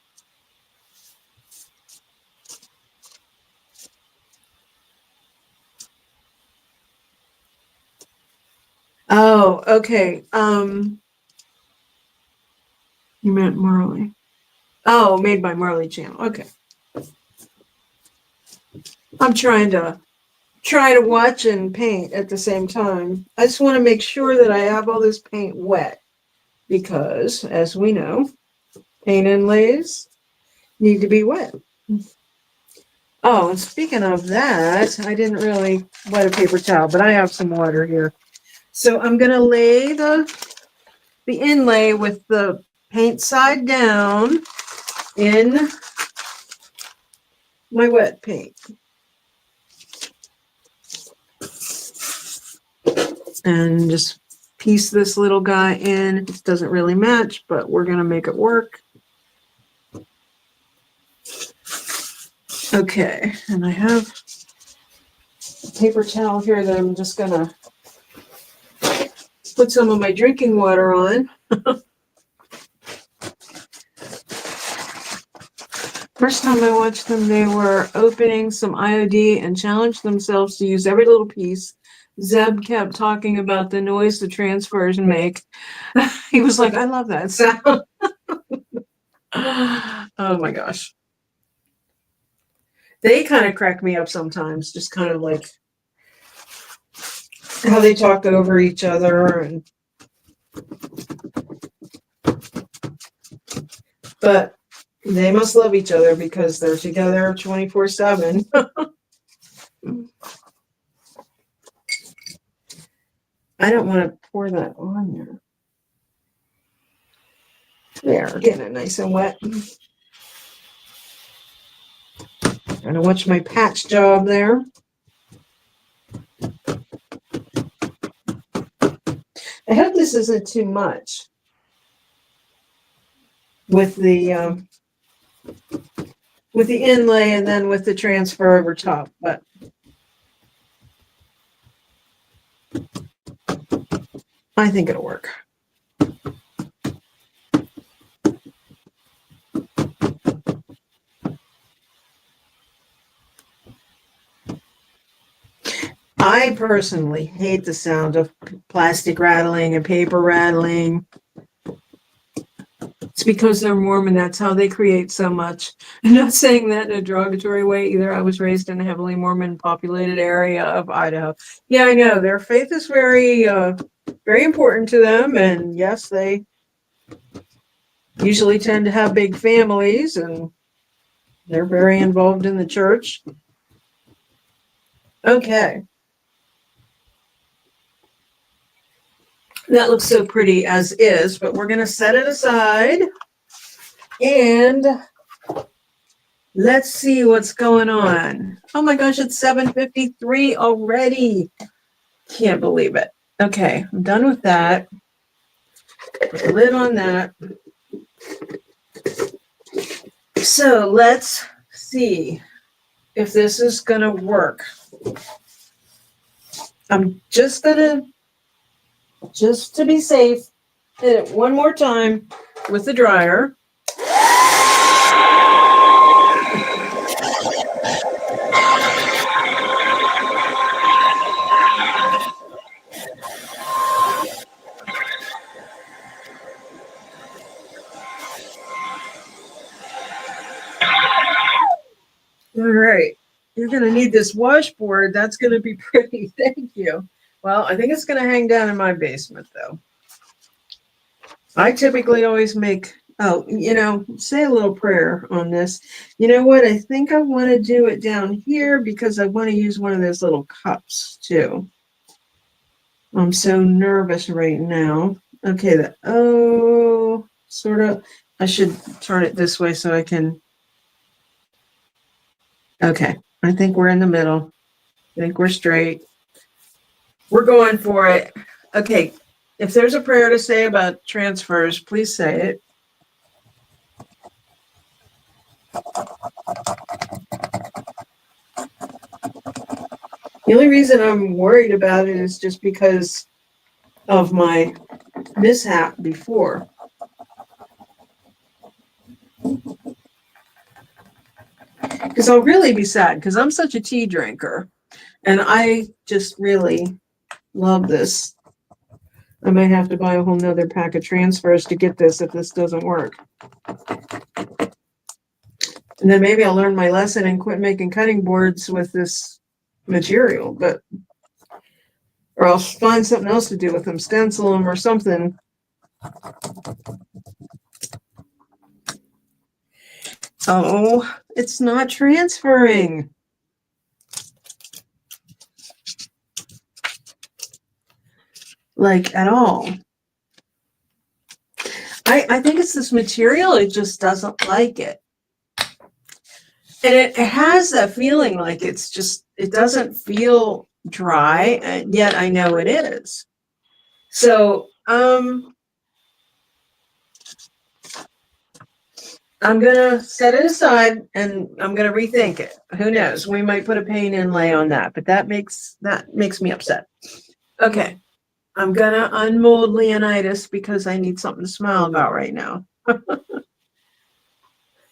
Oh, okay. You meant Marley. Oh, made by Marley channel. Okay. I'm trying to watch and paint at the same time. I just want to make sure that I have all this paint wet because, as we know, paint inlays need to be wet. Oh, and speaking of that, I didn't really wet a paper towel, but I have some water here. So I'm going to lay the inlay with the paint side down in my wet paint. And just piece this little guy in. It doesn't really match, but we're going to make it work. Okay, and I have a paper towel here that I'm just going to put some of my drinking water on. First time I watched them, they were opening some IOD and challenged themselves to use every little piece. Zeb kept talking about the noise the transfers make. He was like, I love that sound. Oh my gosh. They kind of crack me up sometimes, just kind of like how they talk over each other. And but they must love each other because they're together 24/7. I don't want to pour that on there. There, getting it nice and wet. Gonna watch my patch job there. I hope this isn't too much with the inlay and then with the transfer over top, but I think it'll work. I personally hate the sound of plastic rattling and paper rattling. It's because they're Mormon. That's how they create so much. I'm not saying that in a derogatory way either. I was raised in a heavily Mormon populated area of Idaho. Yeah, I know. Their faith is very, very important to them. And yes, they usually tend to have big families and they're very involved in the church. Okay. That looks so pretty as is, but we're going to set it aside and let's see what's going on. Oh my gosh, it's 7:53 already. Can't believe it. Okay, I'm done with that. Put the lid on that. So let's see if this is going to work. I'm just going to, just to be safe, hit it one more time with the dryer. All right, you're going to need this washboard. That's going to be pretty. Thank you. Well, I think it's going to hang down in my basement, though. I typically always make, say a little prayer on this. You know what? I think I want to do it down here because I want to use one of those little cups, too. I'm so nervous right now. Okay, sort of. I should turn it this way so I can. Okay, I think we're in the middle. I think we're straight. We're going for it. Okay. If there's a prayer to say about transfers, please say it. The only reason I'm worried about it is just because of my mishap before. Because I'll really be sad because I'm such a tea drinker and I just really love this. I might have to buy a whole nother pack of transfers to get this if this doesn't work. And then maybe I'll learn my lesson and quit making cutting boards with this material, but or I'll find something else to do with them, stencil them or something. Oh, it's not transferring. Like at all. I think it's this material, it just doesn't like it. And it has that feeling like it's just, it doesn't feel dry, and yet I know it is. So, I'm gonna set it aside and I'm gonna rethink it. Who knows? We might put a paint inlay on that, but that makes me upset. Okay. I'm gonna unmold Leonidas because I need something to smile about right now.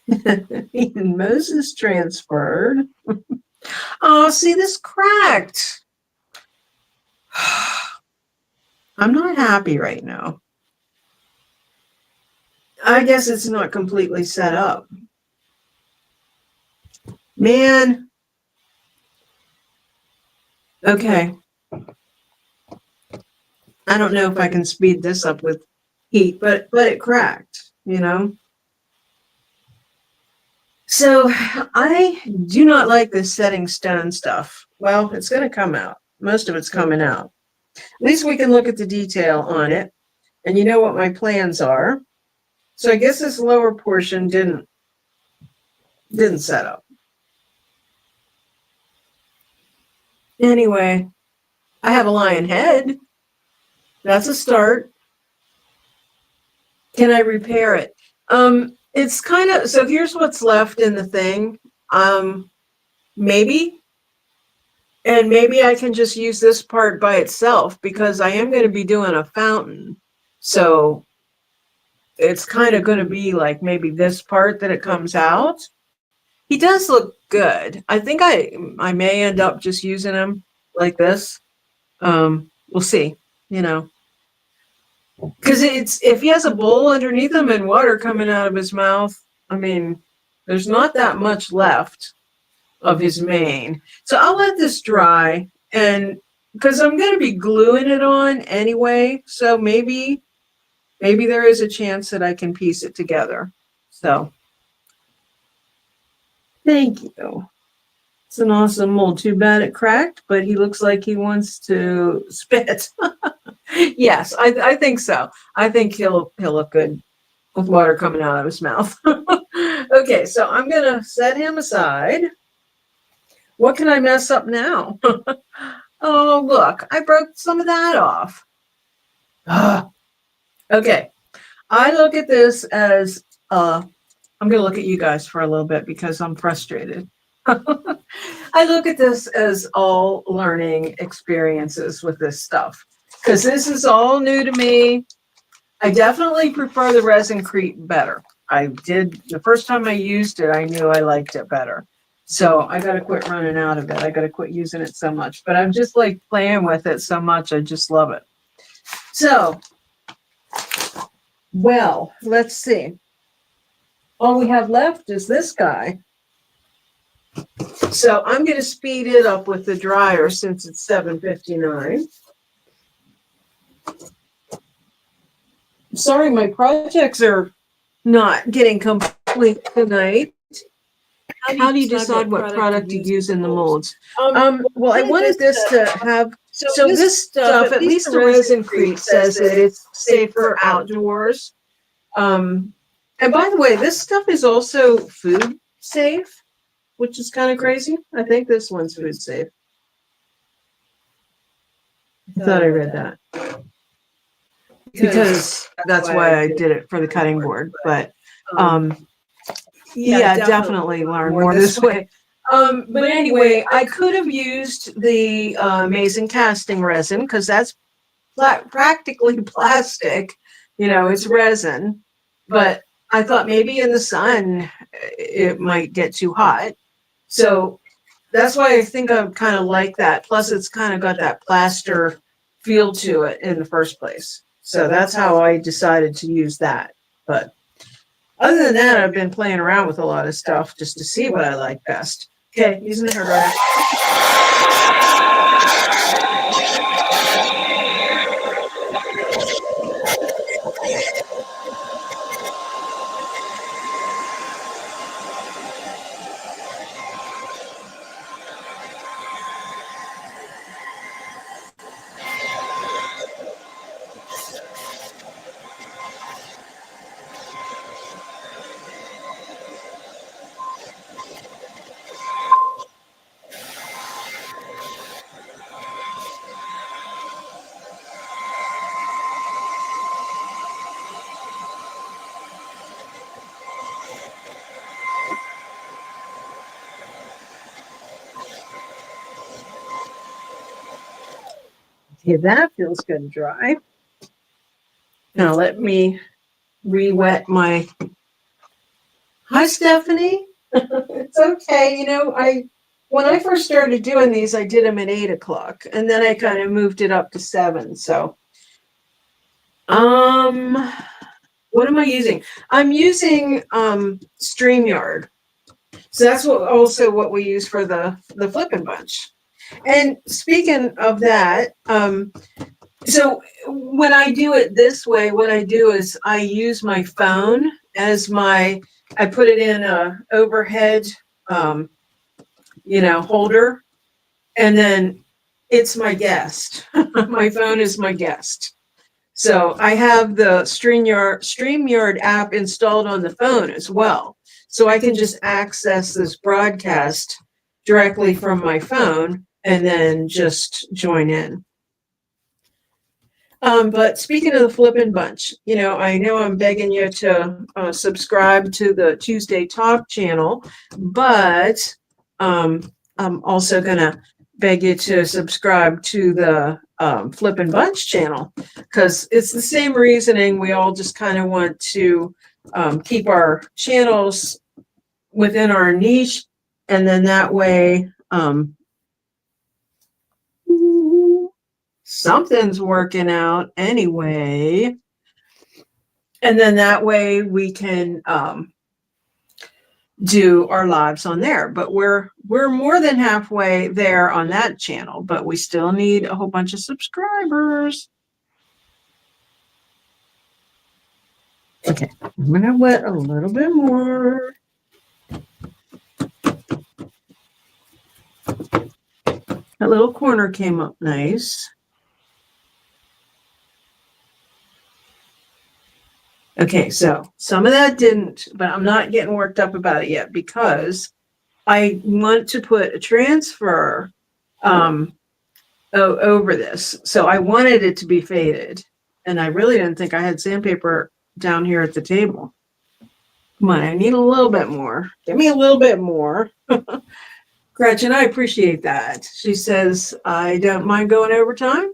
And Moses transferred. Oh, see, this cracked. I'm not happy right now. I guess it's not completely set up. Man. Okay. I don't know if I can speed this up with heat, but it cracked, you know? So I do not like this setting stone stuff. Well, it's going to come out. Most of it's coming out. At least we can look at the detail on it. And you know what my plans are. So I guess this lower portion didn't set up. Anyway, I have a lion head. That's a start. Can I repair it? It's kind of, so here's what's left in the thing. Maybe. And maybe I can just use this part by itself because I am going to be doing a fountain. So it's kind of going to be like maybe this part that it comes out. He does look good. I think I may end up just using him like this. We'll see, you know. Because it's, if he has a bowl underneath him and water coming out of his mouth, I mean, there's not that much left of his mane. So I'll let this dry, and because I'm going to be gluing it on anyway, so maybe there is a chance that I can piece it together. So thank you. It's an awesome mold. Too bad it cracked, but he looks like he wants to spit. Yes, I think so. I think he'll look good with water coming out of his mouth. Okay, so I'm gonna set him aside. What can I mess up now? Oh, look, I broke some of that off. Okay, I look at this as, I'm gonna look at you guys for a little bit because I'm frustrated. I look at this as all learning experiences with this stuff because this is all new to me. I definitely prefer the resin-crete better. I did, the first time I used it, I knew I liked it better. So I got to quit running out of it. I got to quit using it so much, but I'm just like playing with it so much. I just love it. So, well, let's see. All we have left is this guy. So I'm going to speed it up with the dryer since it's 7:59. Sorry, my projects are not getting complete tonight. How do you decide what product to use in the molds? Well, I wanted this to have, so this stuff, at least the resin-crete says that it's safe for outdoors. And by the way, this stuff is also food safe, which is kind of crazy. I think this one's food safe. I thought I read that. Because that's why I did it for the cutting board. But yeah, definitely learn more this way. But anyway, I could have used the Amazing Casting resin because that's practically plastic. You know, it's resin. But I thought maybe in the sun it might get too hot. So that's why I think I kind of like that. Plus, it's kind of got that plaster feel to it in the first place. So that's how I decided to use that. But other than that, I've been playing around with a lot of stuff just to see what I like best. Okay, using the hair dryer. Okay, that feels good and dry. Now let me re-wet my. Hi, Stephanie. It's okay. You know, when I first started doing these, I did them at 8 o'clock, and then I kind of moved it up to 7. So, what am I using? I'm using StreamYard. So that's what we use for the flippin' bunch. And speaking of that, so when I do it this way, what I do is I use my phone as I put it in a overhead, holder, and then it's my guest. My phone is my guest. So I have the StreamYard app installed on the phone as well. So I can just access this broadcast directly from my phone and then just join in. But speaking of the Flippin' Bunch, I know I'm begging you to subscribe to the Tuesday Talk channel, but I'm also going to beg you to subscribe to the Flippin' Bunch channel because it's the same reasoning. We all just kind of want to keep our channels within our niche, and then that way something's working out anyway. And then that way we can do our lives on there. But we're more than halfway there on that channel, but we still need a whole bunch of subscribers. Okay, I'm gonna wet a little bit more. That little corner came up nice. Okay, so some of that didn't, but I'm not getting worked up about it yet because I want to put a transfer over this. So I wanted it to be faded, and I really didn't think I had sandpaper down here at the table. Come on, I need a little bit more. Give me a little bit more. Gretchen, I appreciate that. She says, I don't mind going overtime.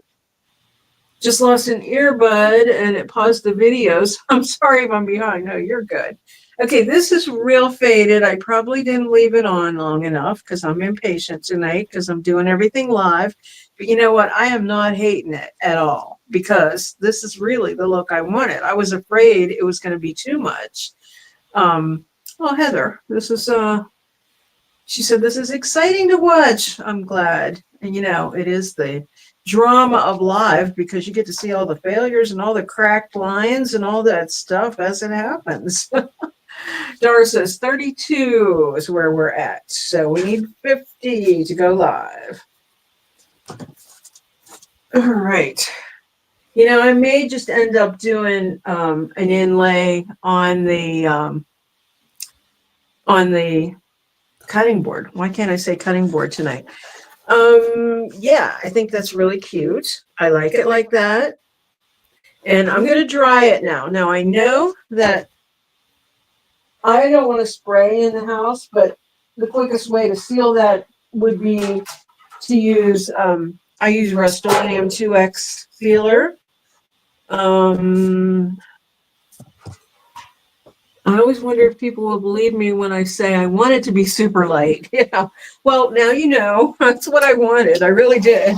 Just lost an earbud and it paused the videos. I'm sorry if I'm behind. No, you're good. Okay, this is real faded. I probably didn't leave it on long enough because I'm impatient tonight because I'm doing everything live. But you know what? I am not hating it at all because this is really the look I wanted. I was afraid it was going to be too much. Heather, this is, she said, this is exciting to watch. I'm glad. And it is the drama of live because you get to see all the failures and all the cracked lines and all that stuff as it happens. Dara says 32 is where we're at. So we need 50 to go live. All right. I may just end up doing an inlay on the cutting board. Why can't I say cutting board tonight? Yeah, I think that's really cute. I like it like that. And I'm going to dry it now. Now I know that I don't want to spray in the house, but the quickest way to seal that would be to use, I use Rust-Oleum 2X sealer. I always wonder if people will believe me when I say I want it to be super light. Yeah. Well, now you know. That's what I wanted. I really did.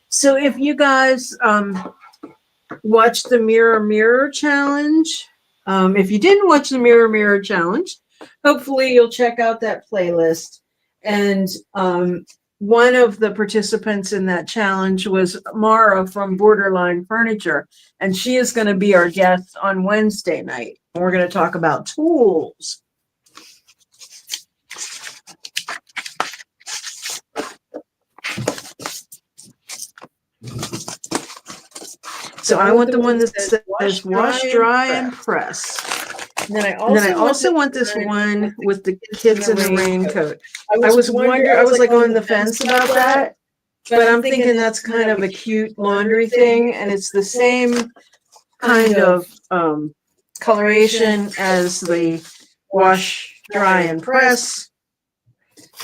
So if you guys watch the Mirror challenge, if you didn't watch the Mirror challenge, hopefully you'll check out that playlist. And one of the participants in that challenge was Mara from Borderline Furniture, and she is going to be our guest on Wednesday night. We're going to talk about tools. So I want the one that says wash, dry, and press. And then I also want this one with the kids in the raincoat. I was like on the fence about that, but I'm thinking that's kind of a cute laundry thing, and it's the same kind of coloration as the wash, dry, and press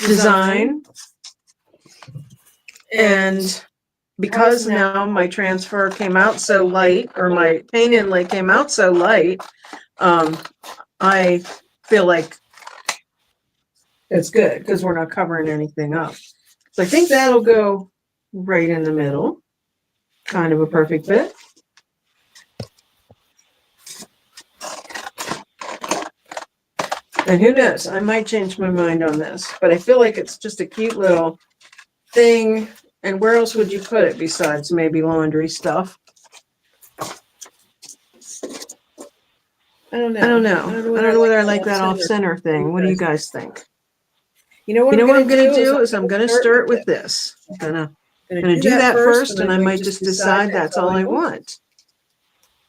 design. And because now my transfer came out so light, or my paint inlay came out so light, I feel like it's good because we're not covering anything up. So I think that'll go right in the middle. Kind of a perfect fit. And who knows, I might change my mind on this, but I feel like it's just a cute little thing. And where else would you put it besides maybe laundry stuff? I don't know. I don't know whether I like that off-center thing. What do you guys think? You know what I'm going to do is I'm going to start with this. I'm going to do that first, and I might just decide that's all I want.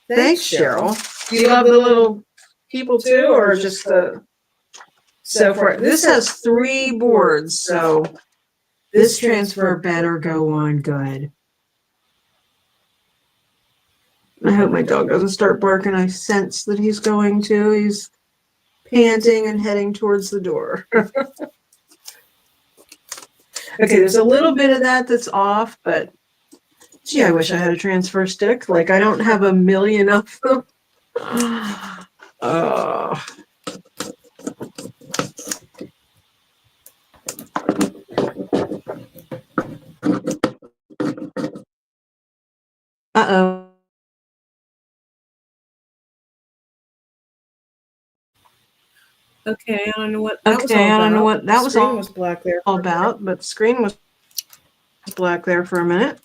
Thanks, Cheryl. Do you love the little people too, or just the... So for this has 3 boards, so this transfer better go on good. I hope my dog doesn't start barking. I sense that he's going to. He's panting and heading towards the door. Okay, there's a little bit of that that's off, but gee, I wish I had a transfer stick. Like, I don't have a million of them. Uh-oh. Okay, I don't know what that was all about. I don't know what that was all black there about, but the screen was black there for a minute.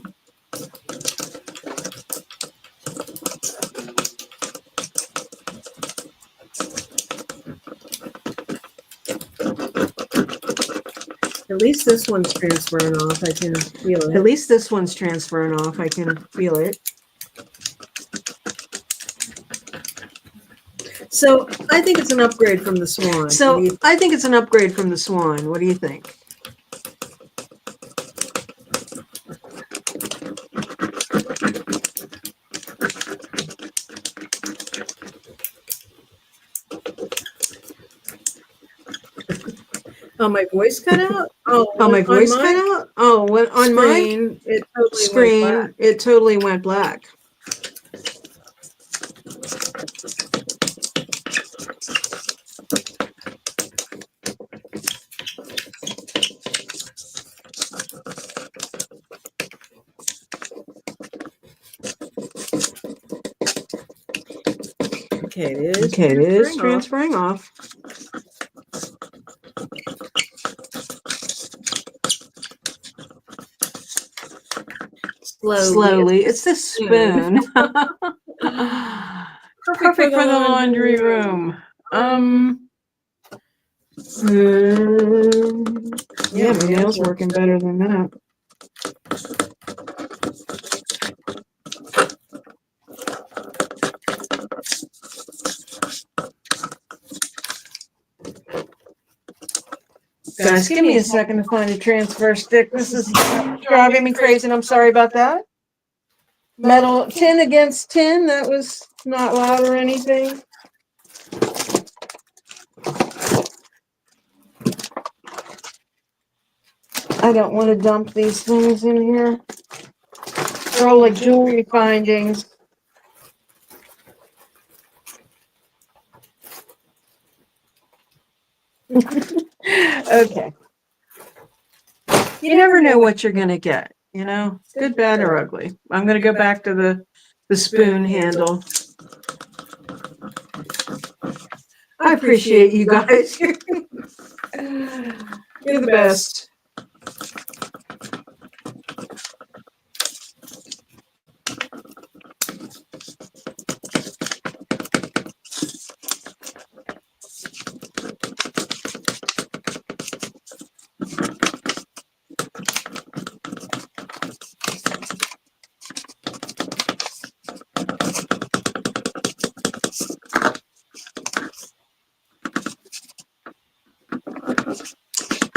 At least this one's transferring off. I can feel it. At least this one's transferring off. I can feel it. So I think it's an upgrade from the Swan. So I think it's an upgrade from the Swan. What do you think? Oh, my voice cut out? Oh, my voice cut out? Oh, when on my screen, it totally went black. Okay, it is Okay, it is transferring off. transferring off. Slowly. It's the spoon. Perfect for the laundry room. Yeah, my nail's working better than that. Guys, give me a second to find a transfer stick. This is driving me crazy, and I'm sorry about that. Metal, tin against tin. That was not loud or anything. I don't want to dump these things in here. They're all like jewelry findings. Okay. You never know what you're going to get, you know, good, bad, or ugly. I'm going to go back to the spoon handle. I appreciate you guys. You're the best.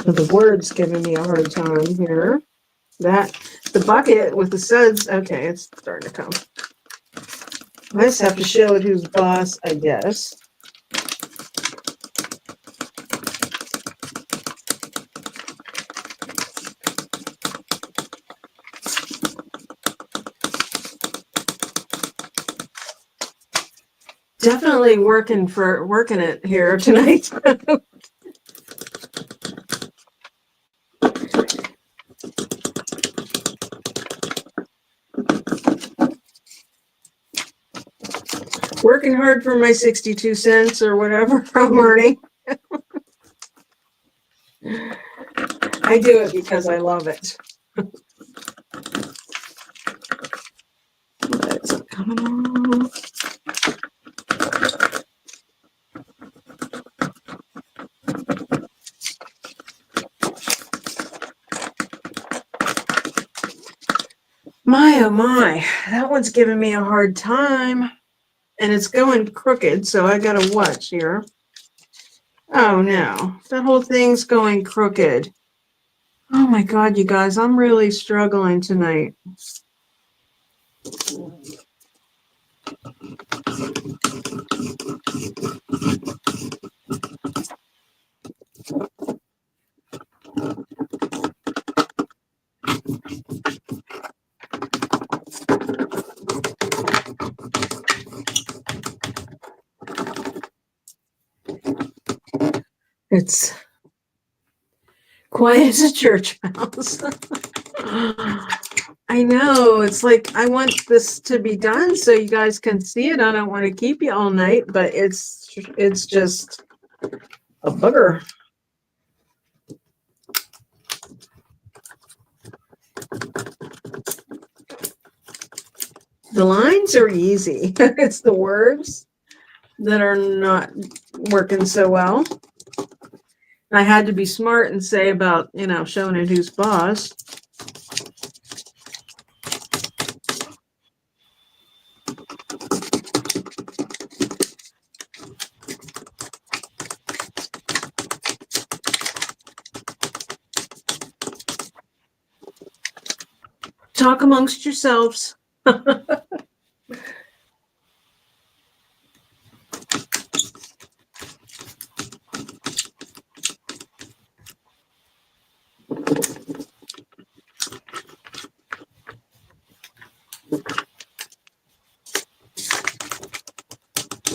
The word's giving me a hard time here. The bucket with the suds, okay, it's starting to come. I just have to show it who's boss, I guess. Definitely working it here tonight. Working hard for my 62 cents or whatever I'm earning. I do it because I love it. That's coming on. My, oh my, that one's giving me a hard time. And it's going crooked, so I gotta watch here. Oh no, that whole thing's going crooked. Oh my God, you guys, I'm really struggling tonight. It's quiet as a church mouse. I know, it's like I want this to be done so you guys can see it. I don't want to keep you all night, but it's just a booger. The lines are easy. It's the words that are not working so well. I had to be smart and say about, you know, showing it who's boss. Talk amongst yourselves.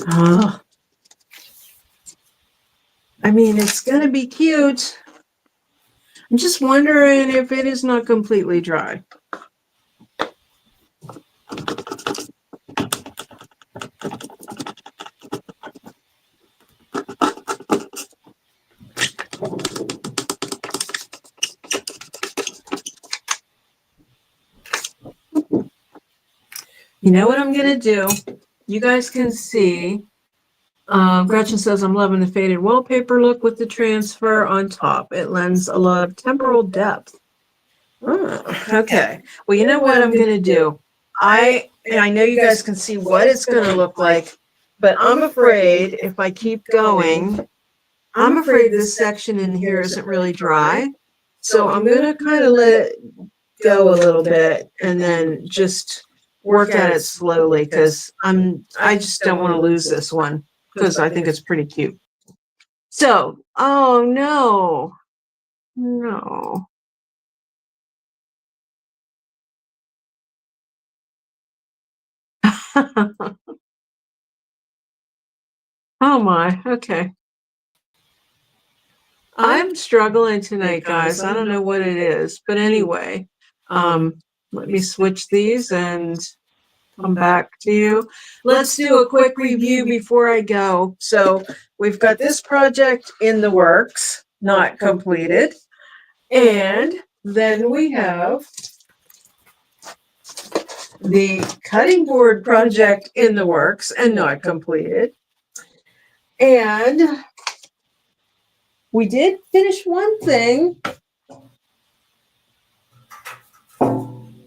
I mean, it's going to be cute. I'm just wondering if it is not completely dry. You know what I'm going to do? You guys can see. Gretchen says, I'm loving the faded wallpaper look with the transfer on top. It lends a lot of temporal depth. Okay. Well, you know what I'm going to do? I know you guys can see what it's going to look like, but I'm afraid if I keep going, I'm afraid this section in here isn't really dry. So I'm going to kind of let it go a little bit and then just work at it slowly because I just don't want to lose this one because I think it's pretty cute. So, oh no, no. Oh my, okay. I'm struggling tonight, guys. I don't know what it is, but anyway, let me switch these and come back to you. Let's do a quick review before I go. So we've got this project in the works, not completed. And then we have the cutting board project in the works and not completed. And we did finish one thing.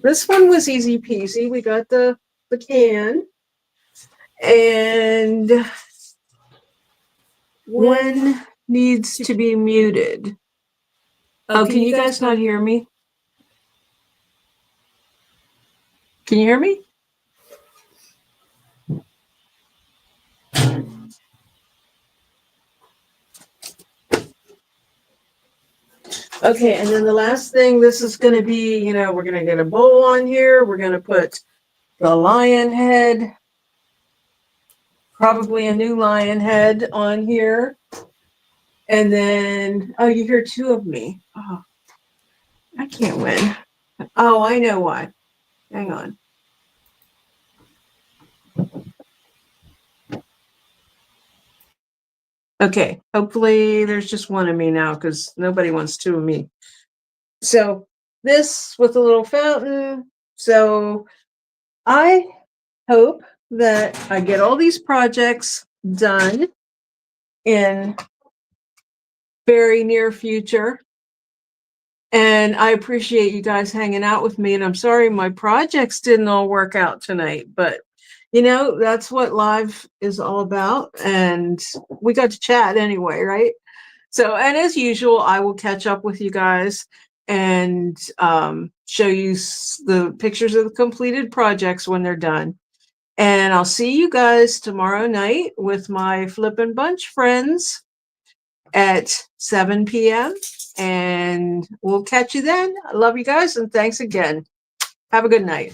This one was easy peasy. We got the can. And one needs to be muted. Oh, can you guys not hear me? Can you hear me? Okay, and then the last thing, this is going to be, we're going to get a bowl on here. We're going to put the lion head, probably a new lion head on here. And then, oh, you hear two of me. Oh, I can't win. Oh, I know why. Hang on. Okay, hopefully there's just one of me now because nobody wants two of me. So this with a little fountain. So I hope that I get all these projects done in very near future. And I appreciate you guys hanging out with me. And I'm sorry my projects didn't all work out tonight, but that's what live is all about. And we got to chat anyway, right? So, and as usual, I will catch up with you guys and show you the pictures of the completed projects when they're done. And I'll see you guys tomorrow night with my Flippin' Bunch friends at 7 p.m. And we'll catch you then. I love you guys and thanks again. Have a good night.